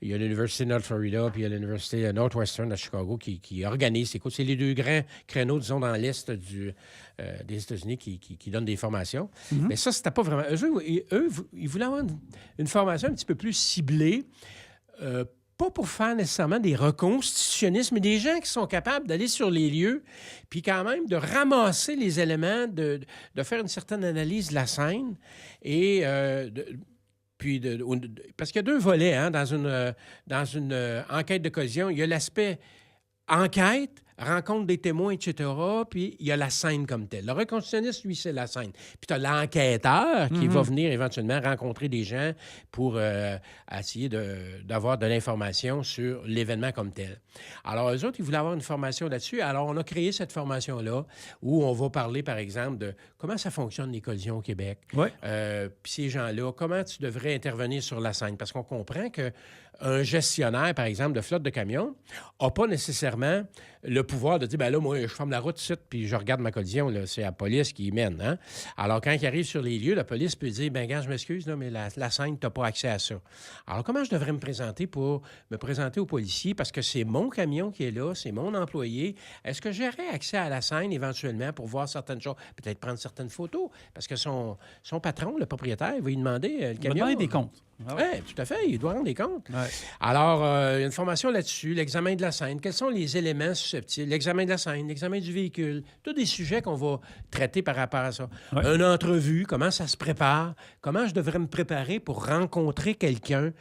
Il y a l'Université de North Florida, puis il y a l'Université Northwestern à Chicago qui organise ces cours. C'est les deux grands créneaux, disons, dans l'Est des États-Unis qui donnent des formations. Mais ça, c'était pas vraiment... Eux, ils voulaient avoir une formation un petit peu plus ciblée, pas pour faire nécessairement des reconstitutionnistes, mais des gens qui sont capables d'aller sur les lieux, puis quand même de ramasser les éléments, de faire une certaine analyse de la scène et... parce qu'il y a deux volets dans une enquête de collision. Il y a l'aspect enquête, rencontre des témoins, etc., puis il y a la scène comme telle. Le reconstitutionniste, lui, c'est la scène. Puis tu as l'enquêteur qui va venir éventuellement rencontrer des gens pour essayer d'avoir de l'information sur l'événement comme tel. Alors, eux autres, ils voulaient avoir une formation là-dessus. Alors, on a créé cette formation-là où on va parler, par exemple, de comment ça fonctionne les collisions au Québec. Ouais. Puis ces gens-là, comment tu devrais intervenir sur la scène? Parce qu'on comprend qu'un gestionnaire, par exemple, de flotte de camions n'a pas nécessairement le pouvoir de dire, ben là, moi, je ferme la route ici, puis je regarde ma collision, là, c'est la police qui y mène. Hein? Alors, quand il arrive sur les lieux, la police peut dire, ben gars, je m'excuse, là, mais la scène, tu n'as pas accès à ça. Alors, comment je devrais me présenter pour me présenter aux policiers? Parce que c'est mon camion qui est là, c'est mon employé. Est-ce que j'aurais accès à la scène éventuellement pour voir certaines choses? Peut-être prendre certaines photos? Parce que son patron, le propriétaire, il va lui demander le Il va camion. demander des comptes. Oui, tout à fait. Il doit rendre des comptes. Ouais. Alors, il y a une formation là-dessus, l'examen de la scène. Quels sont les éléments susceptibles? L'examen de la scène, l'examen du véhicule. Tous des sujets qu'on va traiter par rapport à ça. Ouais. Une entrevue, comment ça se prépare? Comment je devrais me préparer pour rencontrer quelqu'un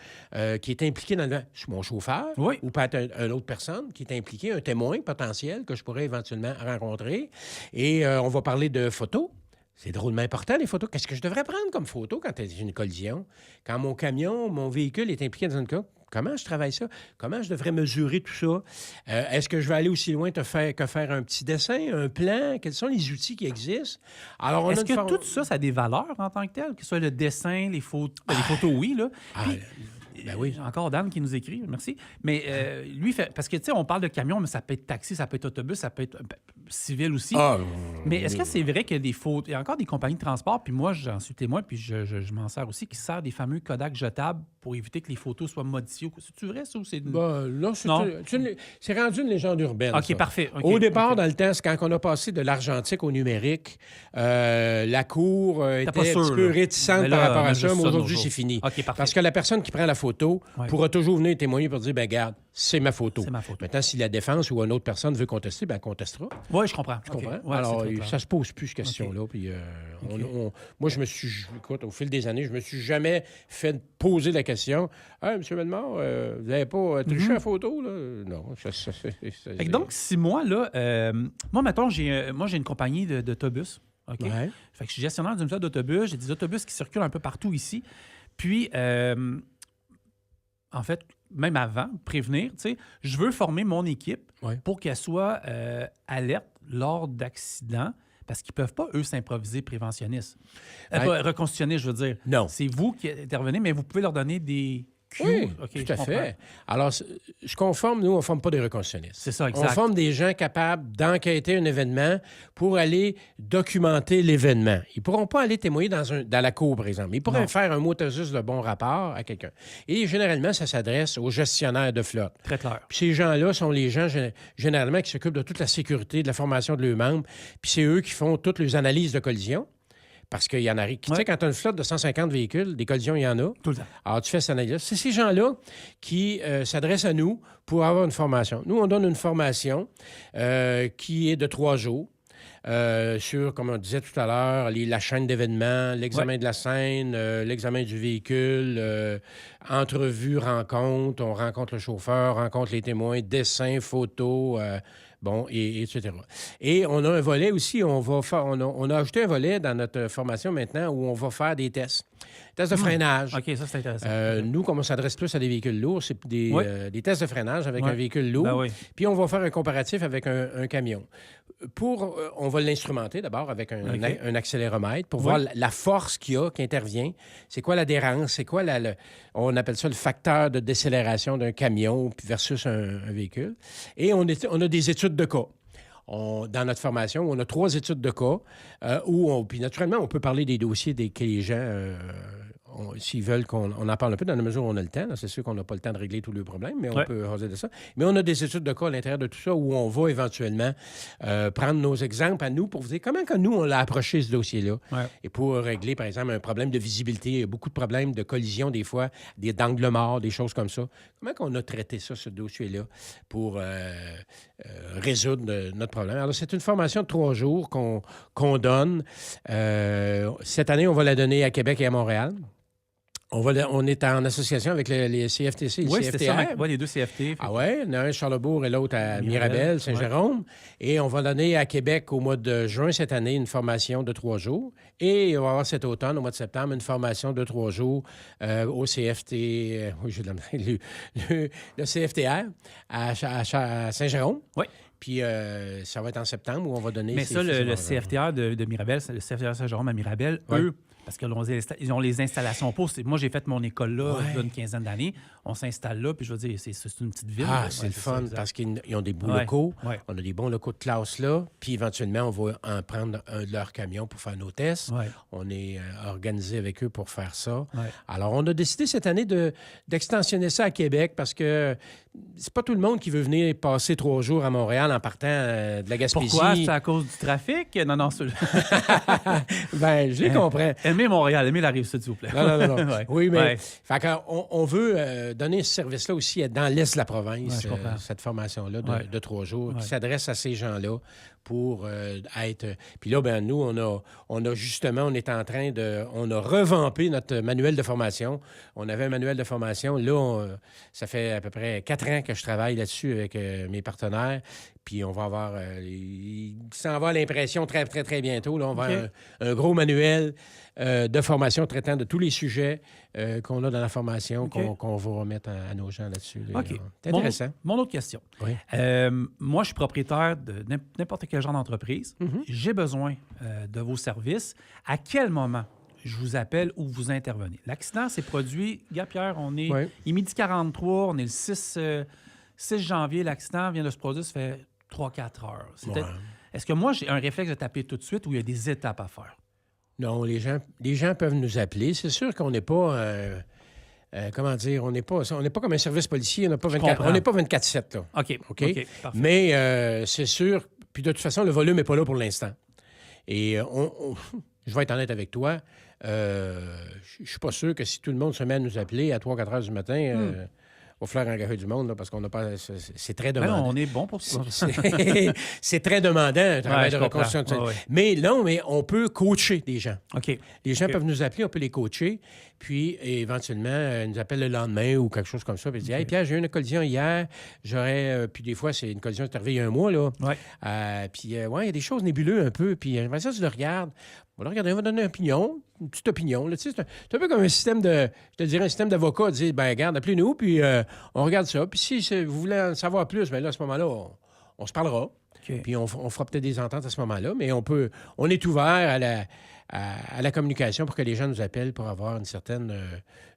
qui est impliqué dans le... Mon chauffeur Oui. ou peut-être une autre personne qui est impliquée, un témoin potentiel que je pourrais éventuellement rencontrer. Et on va parler de photos. C'est drôlement important, les photos. Qu'est-ce que je devrais prendre comme photo quand il y a une collision? Quand mon camion, mon véhicule est impliqué dans une collision, comment je travaille ça? Comment je devrais mesurer tout ça? Est-ce que je vais aller aussi loin que faire un petit dessin, un plan? Quels sont les outils qui existent? Alors, Est-ce que tout ça, ça a des valeurs en tant que tel? Que ce soit le dessin, les photos, oui, là. Puis, ben oui. Encore Dan qui nous écrit, merci. Mais lui, parce que, tu sais, on parle de camion, mais ça peut être taxi, ça peut être autobus, ça peut être civil aussi. Mais est-ce que c'est vrai qu'il y a des fautes? Il y a encore des compagnies de transport, puis moi, j'en suis témoin, puis je m'en sers aussi, qui servent des fameux Kodak jetables pour éviter que les photos soient modifiées. C'est-tu vrai, ça, ou c'est... Non, c'est rendu une légende urbaine. OK, ça. parfait. Okay, Au départ, dans le temps, c'est quand on a passé de l'argentique au numérique, la Cour était pas un sûr, petit peu là. réticente Mais par là, rapport on a à ça, juste mais ça aujourd'hui, nos c'est jours. fini. OK, parfait. Parce que la personne qui prend la photo Ouais. pourra toujours venir témoigner pour dire, ben garde, c'est ma photo. C'est ma photo. Maintenant, si la défense ou une autre personne veut contester, ben elle contestera. Oui, je comprends. Tu comprends? Ouais, Alors, c'est très clair. ça se pose plus, cette question-là. Puis, moi, écoute, au fil des années, je me suis jamais fait poser la question. « Hey, M. Bellemare, vous n'avez pas triché la photo? » là? Non. Fait que donc, si moi, là, moi, mettons, j'ai une compagnie d'autobus. OK? Ouais. Fait que je suis gestionnaire d'une flotte d'autobus. J'ai des autobus qui circulent un peu partout ici. Puis, en fait, même avant, prévenir, tu sais, je veux former mon équipe Ouais. pour qu'elle soit alerte lors d'accidents parce qu'ils ne peuvent pas, eux, s'improviser préventionnistes. Pas reconstitutionnistes, je veux dire. Non. C'est vous qui intervenez, mais vous pouvez leur donner des cues. Oui, OK, tout je à comprends. fait. Alors, ce qu'on forme, nous, on ne forme pas des reconstitutionnistes. C'est ça, On exact. forme des gens capables d'enquêter un événement pour aller documenter l'événement. Ils ne pourront pas aller témoigner dans la cour, par exemple. Ils pourraient Non. faire un mot juste de bon rapport à quelqu'un. Et généralement, ça s'adresse aux gestionnaires de flotte. Très clair. Puis ces gens-là sont les gens, généralement, qui s'occupent de toute la sécurité, de la formation de leurs membres. Puis c'est eux qui font toutes les analyses de collision. Parce qu'il y en a... Tu sais, quand tu as une flotte de 150 véhicules, des collisions, il y en a. Tout le temps. Alors, tu fais cette analyse. C'est ces gens-là qui s'adressent à nous pour avoir une formation. Nous, on donne une formation qui est de 3 jours sur, comme on disait tout à l'heure, la chaîne d'événements, l'examen de la scène, l'examen du véhicule, entrevue, rencontre. On rencontre le chauffeur, rencontre les témoins, dessin, photos. Bon, et etc. Et on a un volet aussi, on a ajouté un volet dans notre formation maintenant où on va faire des tests. Tests de freinage. OK, ça, c'est intéressant. Nous, comme on s'adresse plus à des véhicules lourds, c'est des tests de freinage avec un véhicule lourd. Ben oui. Puis on va faire un comparatif avec un camion. On va l'instrumenter d'abord avec un accéléromètre pour voir la force qu'il y a, qui intervient. C'est quoi l'adhérence? C'est quoi on appelle ça le facteur de décélération d'un camion versus un véhicule. Et on a des études de cas. Dans notre formation, on a 3 études de cas puis naturellement, on peut parler des dossiers que les gens, s'ils veulent qu'on en parle un peu, dans la mesure où on a le temps. Là, c'est sûr qu'on n'a pas le temps de régler tous les problèmes, mais on peut jaser de ça. Mais on a des études de cas à l'intérieur de tout ça où on va éventuellement prendre nos exemples à nous pour vous dire comment que nous, on l'a approché, ce dossier-là. Ouais. Et pour régler, par exemple, un problème de visibilité, il y a beaucoup de problèmes de collision des fois, d'angles morts, des choses comme ça. Comment qu'on a traité ça, ce dossier-là, pour résoudre notre problème? Alors, c'est une formation de 3 jours qu'on donne. Cette année, on va la donner à Québec et à Montréal. On est en association avec les CFTC et les CFTR. C'est ça, les 2 CFT. Ah ouais, il y en a un à Charlesbourg et l'autre à Mirabel, Saint-Jérôme. Ouais. Et on va donner à Québec au mois de juin cette année une formation de 3 jours. Et on va avoir cet automne, au mois de septembre, une formation de 3 jours au CFT, le CFTR à Saint-Jérôme. Oui. Puis ça va être en septembre où on va donner... Mais ça, le CFTR de Mirabel, le CFTR Saint-Jérôme à Mirabel, eux... Parce qu'ils ont les installations pour. Moi, j'ai fait mon école là il y a une quinzaine d'années. On s'installe là, puis je veux dire, c'est une petite ville. Ah, c'est le fun, parce qu'ils ont des beaux locaux. Ouais. On a des bons locaux de classe là. Puis éventuellement, on va en prendre un de leurs camions pour faire nos tests. Ouais. On est organisé avec eux pour faire ça. Ouais. Alors, on a décidé cette année d'extensionner ça à Québec parce que c'est pas tout le monde qui veut venir passer 3 jours à Montréal en partant de la Gaspésie. Pourquoi? C'est à cause du trafic? Non, ben, je les comprends. Aimez Montréal, aimez la Rive-Sud, s'il vous plaît. Non. Ouais. Oui, mais fait on veut donner ce service-là aussi dans l'est de la province, cette formation-là de 3 jours qui s'adresse à ces gens-là pour être... Puis là, ben nous, on a justement, on a revampé notre manuel de formation. On avait un manuel de formation. Là, ça fait à peu près 4 ans que je travaille là-dessus avec mes partenaires. Puis on va avoir... il s'en va à l'impression très, très, très bientôt. Là, on va avoir un gros manuel de formation traitant de tous les sujets qu'on a dans la formation, qu'on va remettre à nos gens là-dessus. Là. OK. C'est intéressant. Mon autre question. Oui. Moi, je suis propriétaire de n'importe quel genre d'entreprise. Mm-hmm. J'ai besoin de vos services. À quel moment je vous appelle ou vous intervenez? L'accident s'est produit... Pierre, on est... Il est midi 43, on est le 6 janvier. L'accident vient de se produire, ça fait 3-4 heures. Est-ce que moi, j'ai un réflexe de taper tout de suite ou il y a des étapes à faire? Non, les gens peuvent nous appeler. C'est sûr qu'on n'est pas... comment dire? On n'est pas comme un service policier. On n'est pas 24/7. Là. OK. Mais c'est sûr... Puis de toute façon, le volume n'est pas là pour l'instant. Et je vais être honnête avec toi. Je suis pas sûr que si tout le monde se met à nous appeler à 3-4 heures du matin... au fleur en café du monde, là, parce qu'on n'a pas... C'est très demandant. Non, on est bon pour ça. C'est très demandant, un travail de reconstruction. Mais on peut coacher des gens. OK. Les gens peuvent nous appeler, on peut les coacher, puis éventuellement, ils nous appellent le lendemain ou quelque chose comme ça, puis ils disent « Hey, Pierre, j'ai eu une collision hier, puis des fois, c'est une collision qui est arrivée il y a 1 mois, là. Puis, il y a des choses nébuleuses un peu, puis après ça, tu le regardes. On va donner une opinion, une petite opinion. Là, c'est un peu comme un système un système d'avocat. Dire, ben regarde, appelez-nous, puis on regarde ça. Puis si vous voulez en savoir plus, bien là, à ce moment-là, on se parlera. Okay. Puis on fera peut-être des ententes à ce moment-là. Mais on est ouvert à la communication pour que les gens nous appellent pour avoir une certaine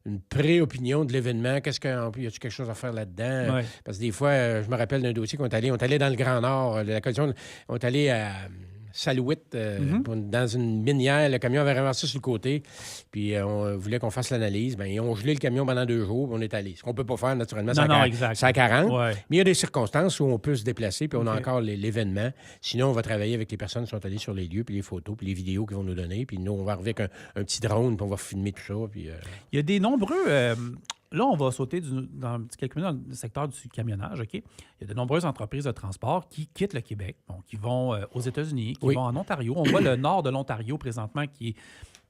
une pré-opinion de l'événement. Y a-t-il quelque chose à faire là-dedans? Ouais. Parce que des fois, je me rappelle d'un dossier qu'on est allé dans le Grand Nord, la collision, on est allé à Salouette, dans une minière. Le camion avait renversé sur le côté. Puis on voulait qu'on fasse l'analyse. Bien, ils ont gelé le camion pendant 2 jours. Puis on est allé. Ce qu'on ne peut pas faire, naturellement, c'est à 40. Ouais. Mais il y a des circonstances où on peut se déplacer. Puis on a encore l'événement. Sinon, on va travailler avec les personnes qui sont allées sur les lieux, puis les photos, puis les vidéos qu'ils vont nous donner. Puis nous, on va arriver avec un petit drone, puis on va filmer tout ça. Puis, il y a des nombreux là, on va sauter dans quelques minutes dans le secteur du camionnage. OK? Il y a de nombreuses entreprises de transport qui quittent le Québec, donc qui vont aux États-Unis, qui vont en Ontario. On voit le nord de l'Ontario présentement qui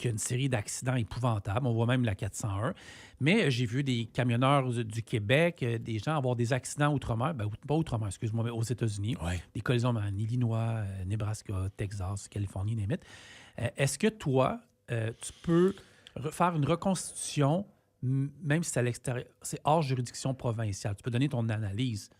a une série d'accidents épouvantables. On voit même la 401. Mais j'ai vu des camionneurs du Québec, des gens avoir des accidents outre-mer, pas outre-mer, excuse-moi, mais aux États-Unis. Ouais. Des collisions en Illinois, Nebraska, Texas, Californie, limite. Est-ce que toi, tu peux faire une reconstitution, même si c'est à l'extérieur, c'est hors juridiction provinciale? Tu peux donner ton analyse.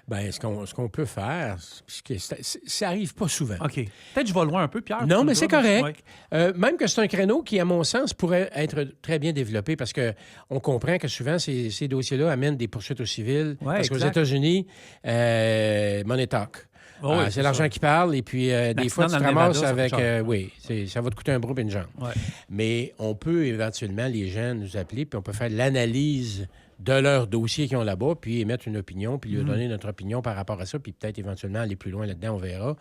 Bien, ce qu'on peut faire, puisque ça n'arrive pas souvent. OK. Peut-être que je vais loin un peu, Pierre. Non, mais c'est correct. Ouais. Même que c'est un créneau qui, à mon sens, pourrait être très bien développé parce qu'on comprend que souvent, ces dossiers-là amènent des poursuites au civil. Ouais, parce qu'aux exact. États-Unis, money talk. Oh, oui, c'est l'argent qui parle. Et puis, des fois, tu te ramasses avec... ça va te coûter un bras et une jambe. Ouais. Mais on peut éventuellement, les gens nous appeler, puis on peut faire l'analyse de leur dossier qu'ils ont là-bas, puis émettre une opinion, puis lui donner notre opinion par rapport à ça, puis peut-être éventuellement aller plus loin là-dedans, on verra.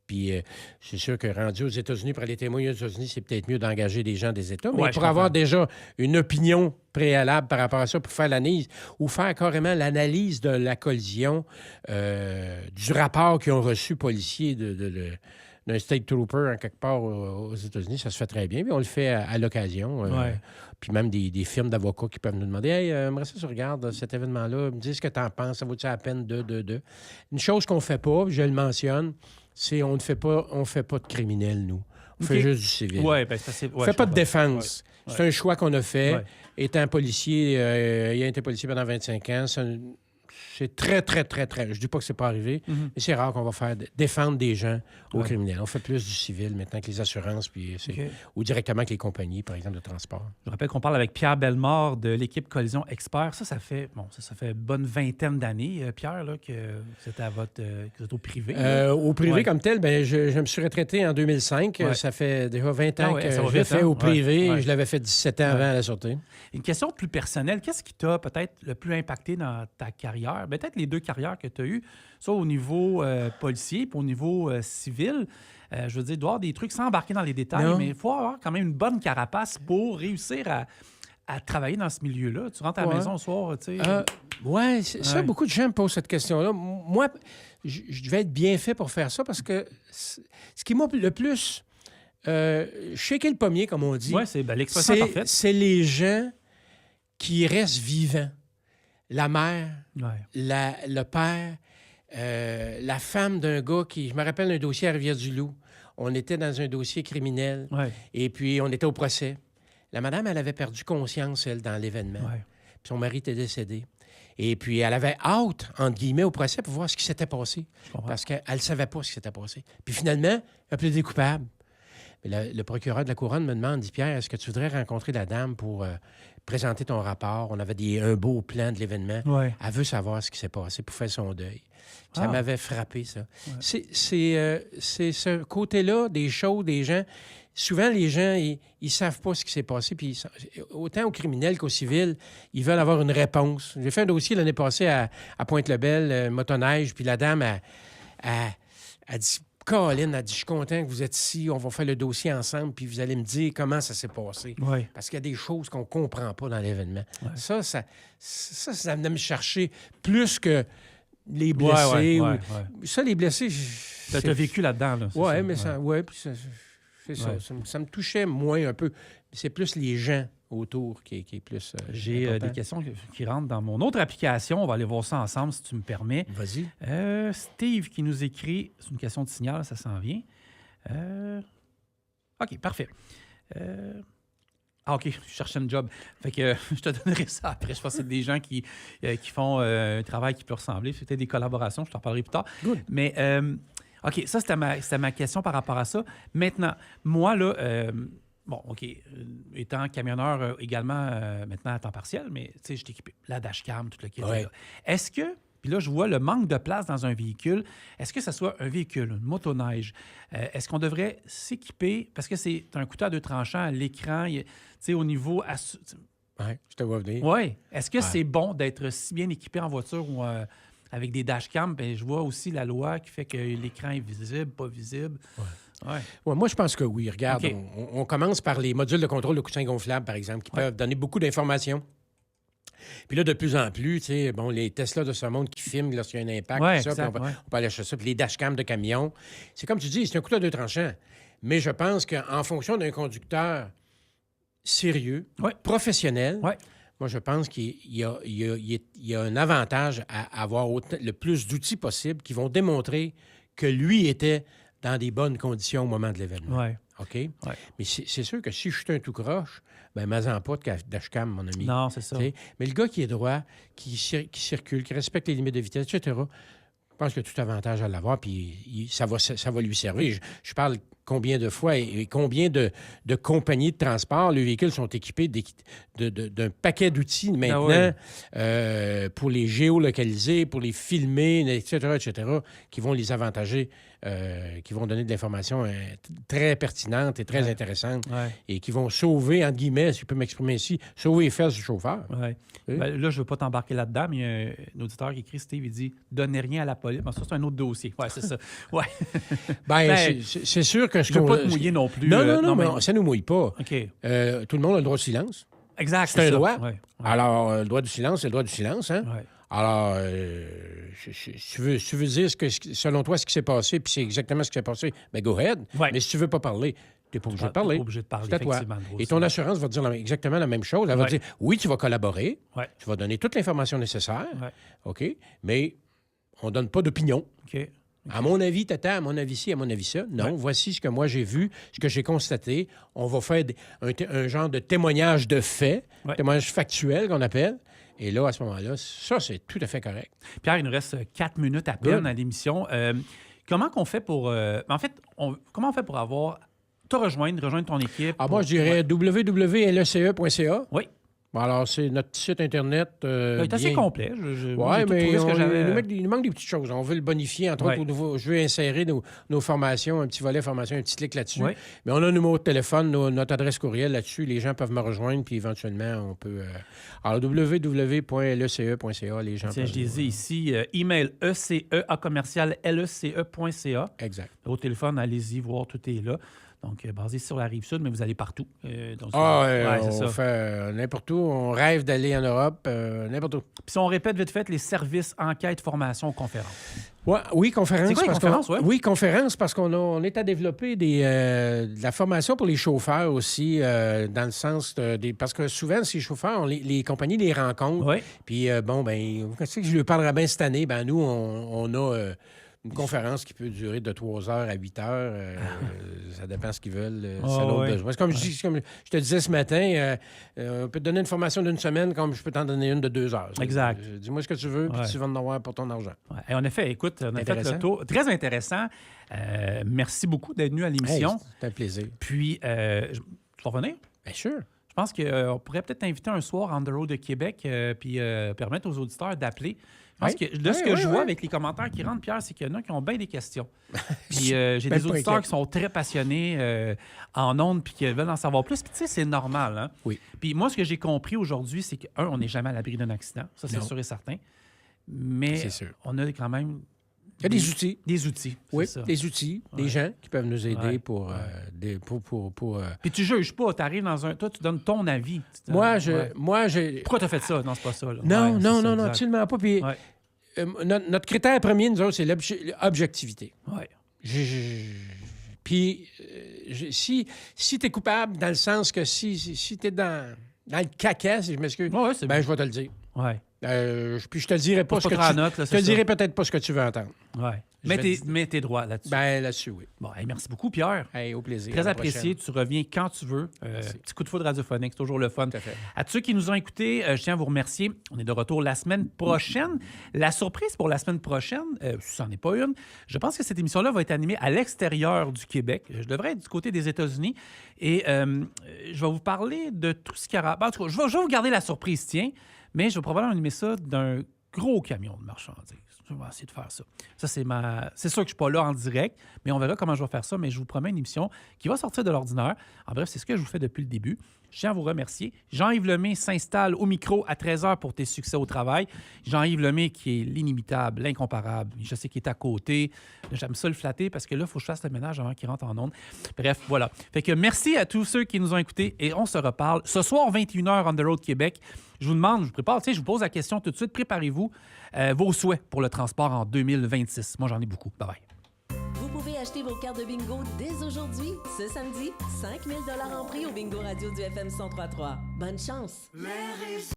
Puis c'est sûr que rendu aux États-Unis, pour aller témoigner aux États-Unis, c'est peut-être mieux d'engager des gens des États, mais pour avoir déjà une opinion préalable par rapport à ça, pour faire l'analyse, ou faire carrément l'analyse de la collision, du rapport qu'ils ont reçu policier d'un state trooper en quelque part aux États-Unis, ça se fait très bien. Puis on le fait à l'occasion. Puis même des firmes d'avocats qui peuvent nous demander « Hey, j'aimerais ça, tu regardes cet événement-là, me dis ce que tu en penses, ça vaut-tu la peine de... » Une chose qu'on ne fait pas, je le mentionne, c'est on ne fait pas de criminels, nous. On fait juste du civil. Oui, bien, c'est assez... On ne fait pas de défense. Ouais. C'est un choix qu'on a fait. Ouais. Étant policier, ayant été policier pendant 25 ans, c'est très, très, très, très... Je dis pas que c'est pas arrivé, mais c'est rare qu'on va faire défendre des gens aux criminels. On fait plus du civil maintenant que les assurances, puis ou directement avec les compagnies, par exemple, de transport. Je rappelle qu'on parle avec Pierre Bellemare de l'équipe Collision Expert. Ça fait une bonne vingtaine d'années, Pierre, là, que vous êtes que vous êtes au privé. Au privé comme tel, ben, je me suis retraité en 2005. Ouais. Ça fait déjà 20 ans que ça va je l'ai vite, fait au privé. Ouais. Je l'avais fait 17 ans avant à la Sûreté. Une question plus personnelle. Qu'est-ce qui t'a peut-être le plus impacté dans ta carrière? Peut-être les deux carrières que tu as eues, soit au niveau policier puis au niveau civil. Je veux dire, il doit y avoir des trucs sans embarquer dans les détails, mais il faut avoir quand même une bonne carapace pour réussir à travailler dans ce milieu-là. Tu rentres à la maison le soir, tu sais... Oui, ça, beaucoup de gens me posent cette question-là. Moi, je devais être bien fait pour faire ça parce que ce qui m'a le plus shaké le pommier, comme on dit, c'est l'expression parfaite. C'est les gens qui restent vivants. La mère, le père, la femme d'un gars qui... Je me rappelle d'un dossier à Rivière-du-Loup. On était dans un dossier criminel et puis on était au procès. La madame, elle avait perdu conscience, elle, dans l'événement. Puis son mari était décédé. Et puis elle avait hâte, entre guillemets, au procès pour voir ce qui s'était passé. Parce qu'elle ne savait pas ce qui s'était passé. Puis finalement, elle a plaidé coupable. Mais le procureur de la Couronne me demande, dit « Pierre, est-ce que tu voudrais rencontrer la dame pour présenter ton rapport? » On avait un beau plan de l'événement. Elle veut savoir ce qui s'est passé pour faire son deuil. Ça m'avait frappé, ça. C'est ce côté-là des choses, des gens... Souvent, les gens, ils savent pas ce qui s'est passé. Puis autant aux criminels qu'aux civils, ils veulent avoir une réponse. J'ai fait un dossier l'année passée à Pointe-le-Bel, motoneige, puis la dame a dit... Colin a dit, je suis content que vous êtes ici, on va faire le dossier ensemble, puis vous allez me dire comment ça s'est passé. Parce qu'il y a des choses qu'on ne comprend pas dans l'événement. Ça venait me chercher plus que les blessés. Ça, les blessés... Tu as vécu là-dedans. Là, oui, mais ça... puis c'est ça. Ça me touchait moins un peu. C'est plus les gens autour qui est plus J'ai des questions qui rentrent dans mon autre application. On va aller voir ça ensemble, si tu me permets. Vas-y. Steve qui nous écrit... C'est une question de signal, ça s'en vient. OK, parfait. OK, je cherchais un job. Fait que je te donnerai ça après. Je pense que c'est des gens qui font un travail qui peut ressembler. C'était des collaborations, je t'en parlerai plus tard. Good. Mais... OK, ça, c'était ma question par rapport à ça. Maintenant, moi, là, étant camionneur également maintenant à temps partiel, mais tu sais, je suis équipé. La dashcam, tout le kit. Est-ce que, puis là, je vois le manque de place dans un véhicule, est-ce que ça soit un véhicule, une motoneige, est-ce qu'on devrait s'équiper, parce que c'est un couteau à deux tranchants, l'écran, tu sais, au niveau... Oui, je te vois venir. Oui. Est-ce que c'est bon d'être si bien équipé en voiture ou... avec des dashcams, ben, je vois aussi la loi qui fait que l'écran est visible, pas visible. Moi, je pense que oui. Regarde, on commence par les modules de contrôle de coussins gonflables, par exemple, qui peuvent donner beaucoup d'informations Puis là, de plus en plus, tu sais, bon, les Tesla de ce monde qui filment lorsqu'il y a un impact, Ouais, tout ça, puis exact, ouais. on peut aller acheter ça. Puis les dashcams de camions. C'est comme tu dis, c'est un couteau à deux tranchants. Mais je pense qu'en fonction d'un conducteur sérieux, Ouais. professionnel, Ouais. moi, je pense qu'il y a un avantage à avoir le plus d'outils possible qui vont démontrer que lui était dans des bonnes conditions au moment de l'événement. Ouais. OK? Mais c'est sûr que si je suis un tout croche, ben m'en pas de dashcam, mon ami. Non, c'est ça. Tu sais. Mais le gars qui est droit, qui circule, qui respecte les limites de vitesse, etc., je pense qu'il y a tout avantage à l'avoir, puis ça va lui servir. Je parle combien de fois et combien de compagnies de transport, les véhicules sont équipés d'un paquet d'outils maintenant pour les géolocaliser, pour les filmer, etc., qui vont les avantager, qui vont donner de l'information très pertinente et très intéressante et qui vont sauver, entre guillemets, si je peux m'exprimer ici, sauver les fesses du chauffeur. Ouais. Oui. Ben, là, je ne veux pas t'embarquer là-dedans, mais il y a un auditeur qui écrit, Steve, il dit « Donnez rien à la police. » Ça, c'est un autre dossier. Oui, c'est ça. Ouais. C'est sûr que Je ne veux pas te mouiller non plus. Non, mais ça ne nous mouille pas. OK. Tout le monde a le droit de silence. Exact. C'est un ça. droit. Ouais. Alors, le droit du silence, c'est le droit du silence. Hein? Ouais. Alors, tu veux dire, selon toi, ce qui s'est passé, puis c'est exactement ce qui s'est passé, bien, go ahead. Ouais. Mais si tu veux pas parler, tu n'es pas obligé de parler. T'es pas obligé de parler, C'est à toi. effectivement, gros, Et ton assurance va te dire exactement la même chose. Elle va te dire, oui, tu vas collaborer, tu vas donner toute l'information nécessaire, OK, mais on ne donne pas d'opinion. OK. À mon avis, tata, à mon avis ci, à mon avis ça. Non, voici ce que moi j'ai vu, ce que j'ai constaté. On va faire un genre de témoignage de fait, témoignage factuel qu'on appelle. Et là, à ce moment-là, ça, c'est tout à fait correct. Pierre, il nous reste 4 minutes à peine à l'émission. Comment qu'on fait pour... en fait, comment on fait pour rejoindre ton équipe? Moi, je dirais www.lece.ca. Oui. Bon, alors, c'est notre site Internet. Il est assez complet. Oui, mais il nous manque des petites choses. On veut le bonifier. Entre autres, je veux insérer nos formations, un petit volet formation, un petit clic là-dessus. Oui. Mais on a un numéro de téléphone, notre adresse courriel là-dessus. Les gens peuvent me rejoindre, puis éventuellement, on peut... Alors, www.lece.ca, les gens peuvent... Je disais ici, email ecea@lece.ca. Exact. Au téléphone, allez-y, voir, tout est là. Donc, basé sur la Rive-Sud, mais vous allez partout. On fait n'importe où. On rêve d'aller en Europe, n'importe où. Puis si on répète vite fait, les services, enquêtes, formation, conférences. Oui, conférence. C'est quoi les conférences, Oui, conférence, parce qu'on est à développer de la formation pour les chauffeurs aussi, dans le sens parce que souvent, ces chauffeurs, les compagnies les rencontrent. Oui. Puis, je lui parlerai bien cette année. Ben nous, on a... une conférence qui peut durer de 3 heures à 8 heures. Ça dépend de ce qu'ils veulent. besoin. C'est comme, comme je te disais ce matin, on peut te donner une formation d'une semaine comme je peux t'en donner une de 2 heures. Exact. Dis-moi ce que tu veux, puis tu vas en avoir pour ton argent. Et en effet, écoute, on a fait le tour. Très intéressant. Merci beaucoup d'être venu à l'émission. C'est un plaisir. Puis, tu vas revenir? Bien sûr. Je pense qu'on pourrait peut-être t'inviter un soir on the road de Québec puis permettre aux auditeurs d'appeler. Parce que là, ce que je vois avec les commentaires qui rentrent, Pierre, c'est qu'il y en a qui ont bien des questions. Puis j'ai des auditeurs qui sont très passionnés en ondes puis qui veulent en savoir plus. Puis tu sais, c'est normal. Hein? Oui. Puis moi, ce que j'ai compris aujourd'hui, c'est on n'est jamais à l'abri d'un accident. Ça, c'est sûr et certain. Mais on a quand même... Il y a des outils. Des outils, oui, ça. Des outils, des gens qui peuvent nous aider pour... Puis tu juges pas, tu arrives dans un... Toi, tu donnes ton avis. Moi, Pourquoi tu as fait ça? Non, c'est pas ça. Là. Non, absolument pas. Puis notre critère premier, nous autres, c'est l'objectivité. Oui. Puis si tu es coupable, dans le sens que si tu es dans le caca, si je m'excuse, je vais te le dire. Oui. Puis je te dirai pas ce que tu... note, là, je te dirai peut-être pas ce que tu veux entendre. Oui. Mais t'es droit là-dessus. Là-dessus, oui. Bon, merci beaucoup, Pierre. Au plaisir. Très apprécié. Tu reviens quand tu veux. Petit coup de foudre radiophonique, c'est toujours le fun. Tout à fait. À tous ceux qui nous ont écoutés, je tiens à vous remercier. On est de retour la semaine prochaine. La surprise pour la semaine prochaine, si ça n'en est pas une, je pense que cette émission-là va être animée à l'extérieur du Québec. Je devrais être du côté des États-Unis. Et je vais vous parler de tout ce qu'il y aura. En tout cas, je vais vous garder la surprise, tiens, mais je vais probablement animer ça d'un gros camion de marchandises. Je vais essayer de faire ça. Ça, c'est sûr que je ne suis pas là en direct, mais on verra comment je vais faire ça. Mais je vous promets une émission qui va sortir de l'ordinaire. En bref, c'est ce que je vous fais depuis le début. Je tiens à vous remercier. Jean-Yves Lemay s'installe au micro à 13h pour tes succès au travail. Jean-Yves Lemay qui est l'inimitable, l'incomparable. Je sais qu'il est à côté. J'aime ça le flatter parce que là, il faut que je fasse le ménage avant qu'il rentre en onde. Bref, voilà. Fait que merci à tous ceux qui nous ont écoutés et on se reparle ce soir, 21h, on the road Québec. Je vous demande, je vous prépare, je vous pose la question tout de suite. Préparez-vous vos souhaits pour le transport en 2026. Moi, j'en ai beaucoup. Bye-bye. Vous pouvez acheter vos cartes de bingo dès aujourd'hui. Ce samedi, 5 000 $ en prix au bingo radio du FM 103.3. Bonne chance!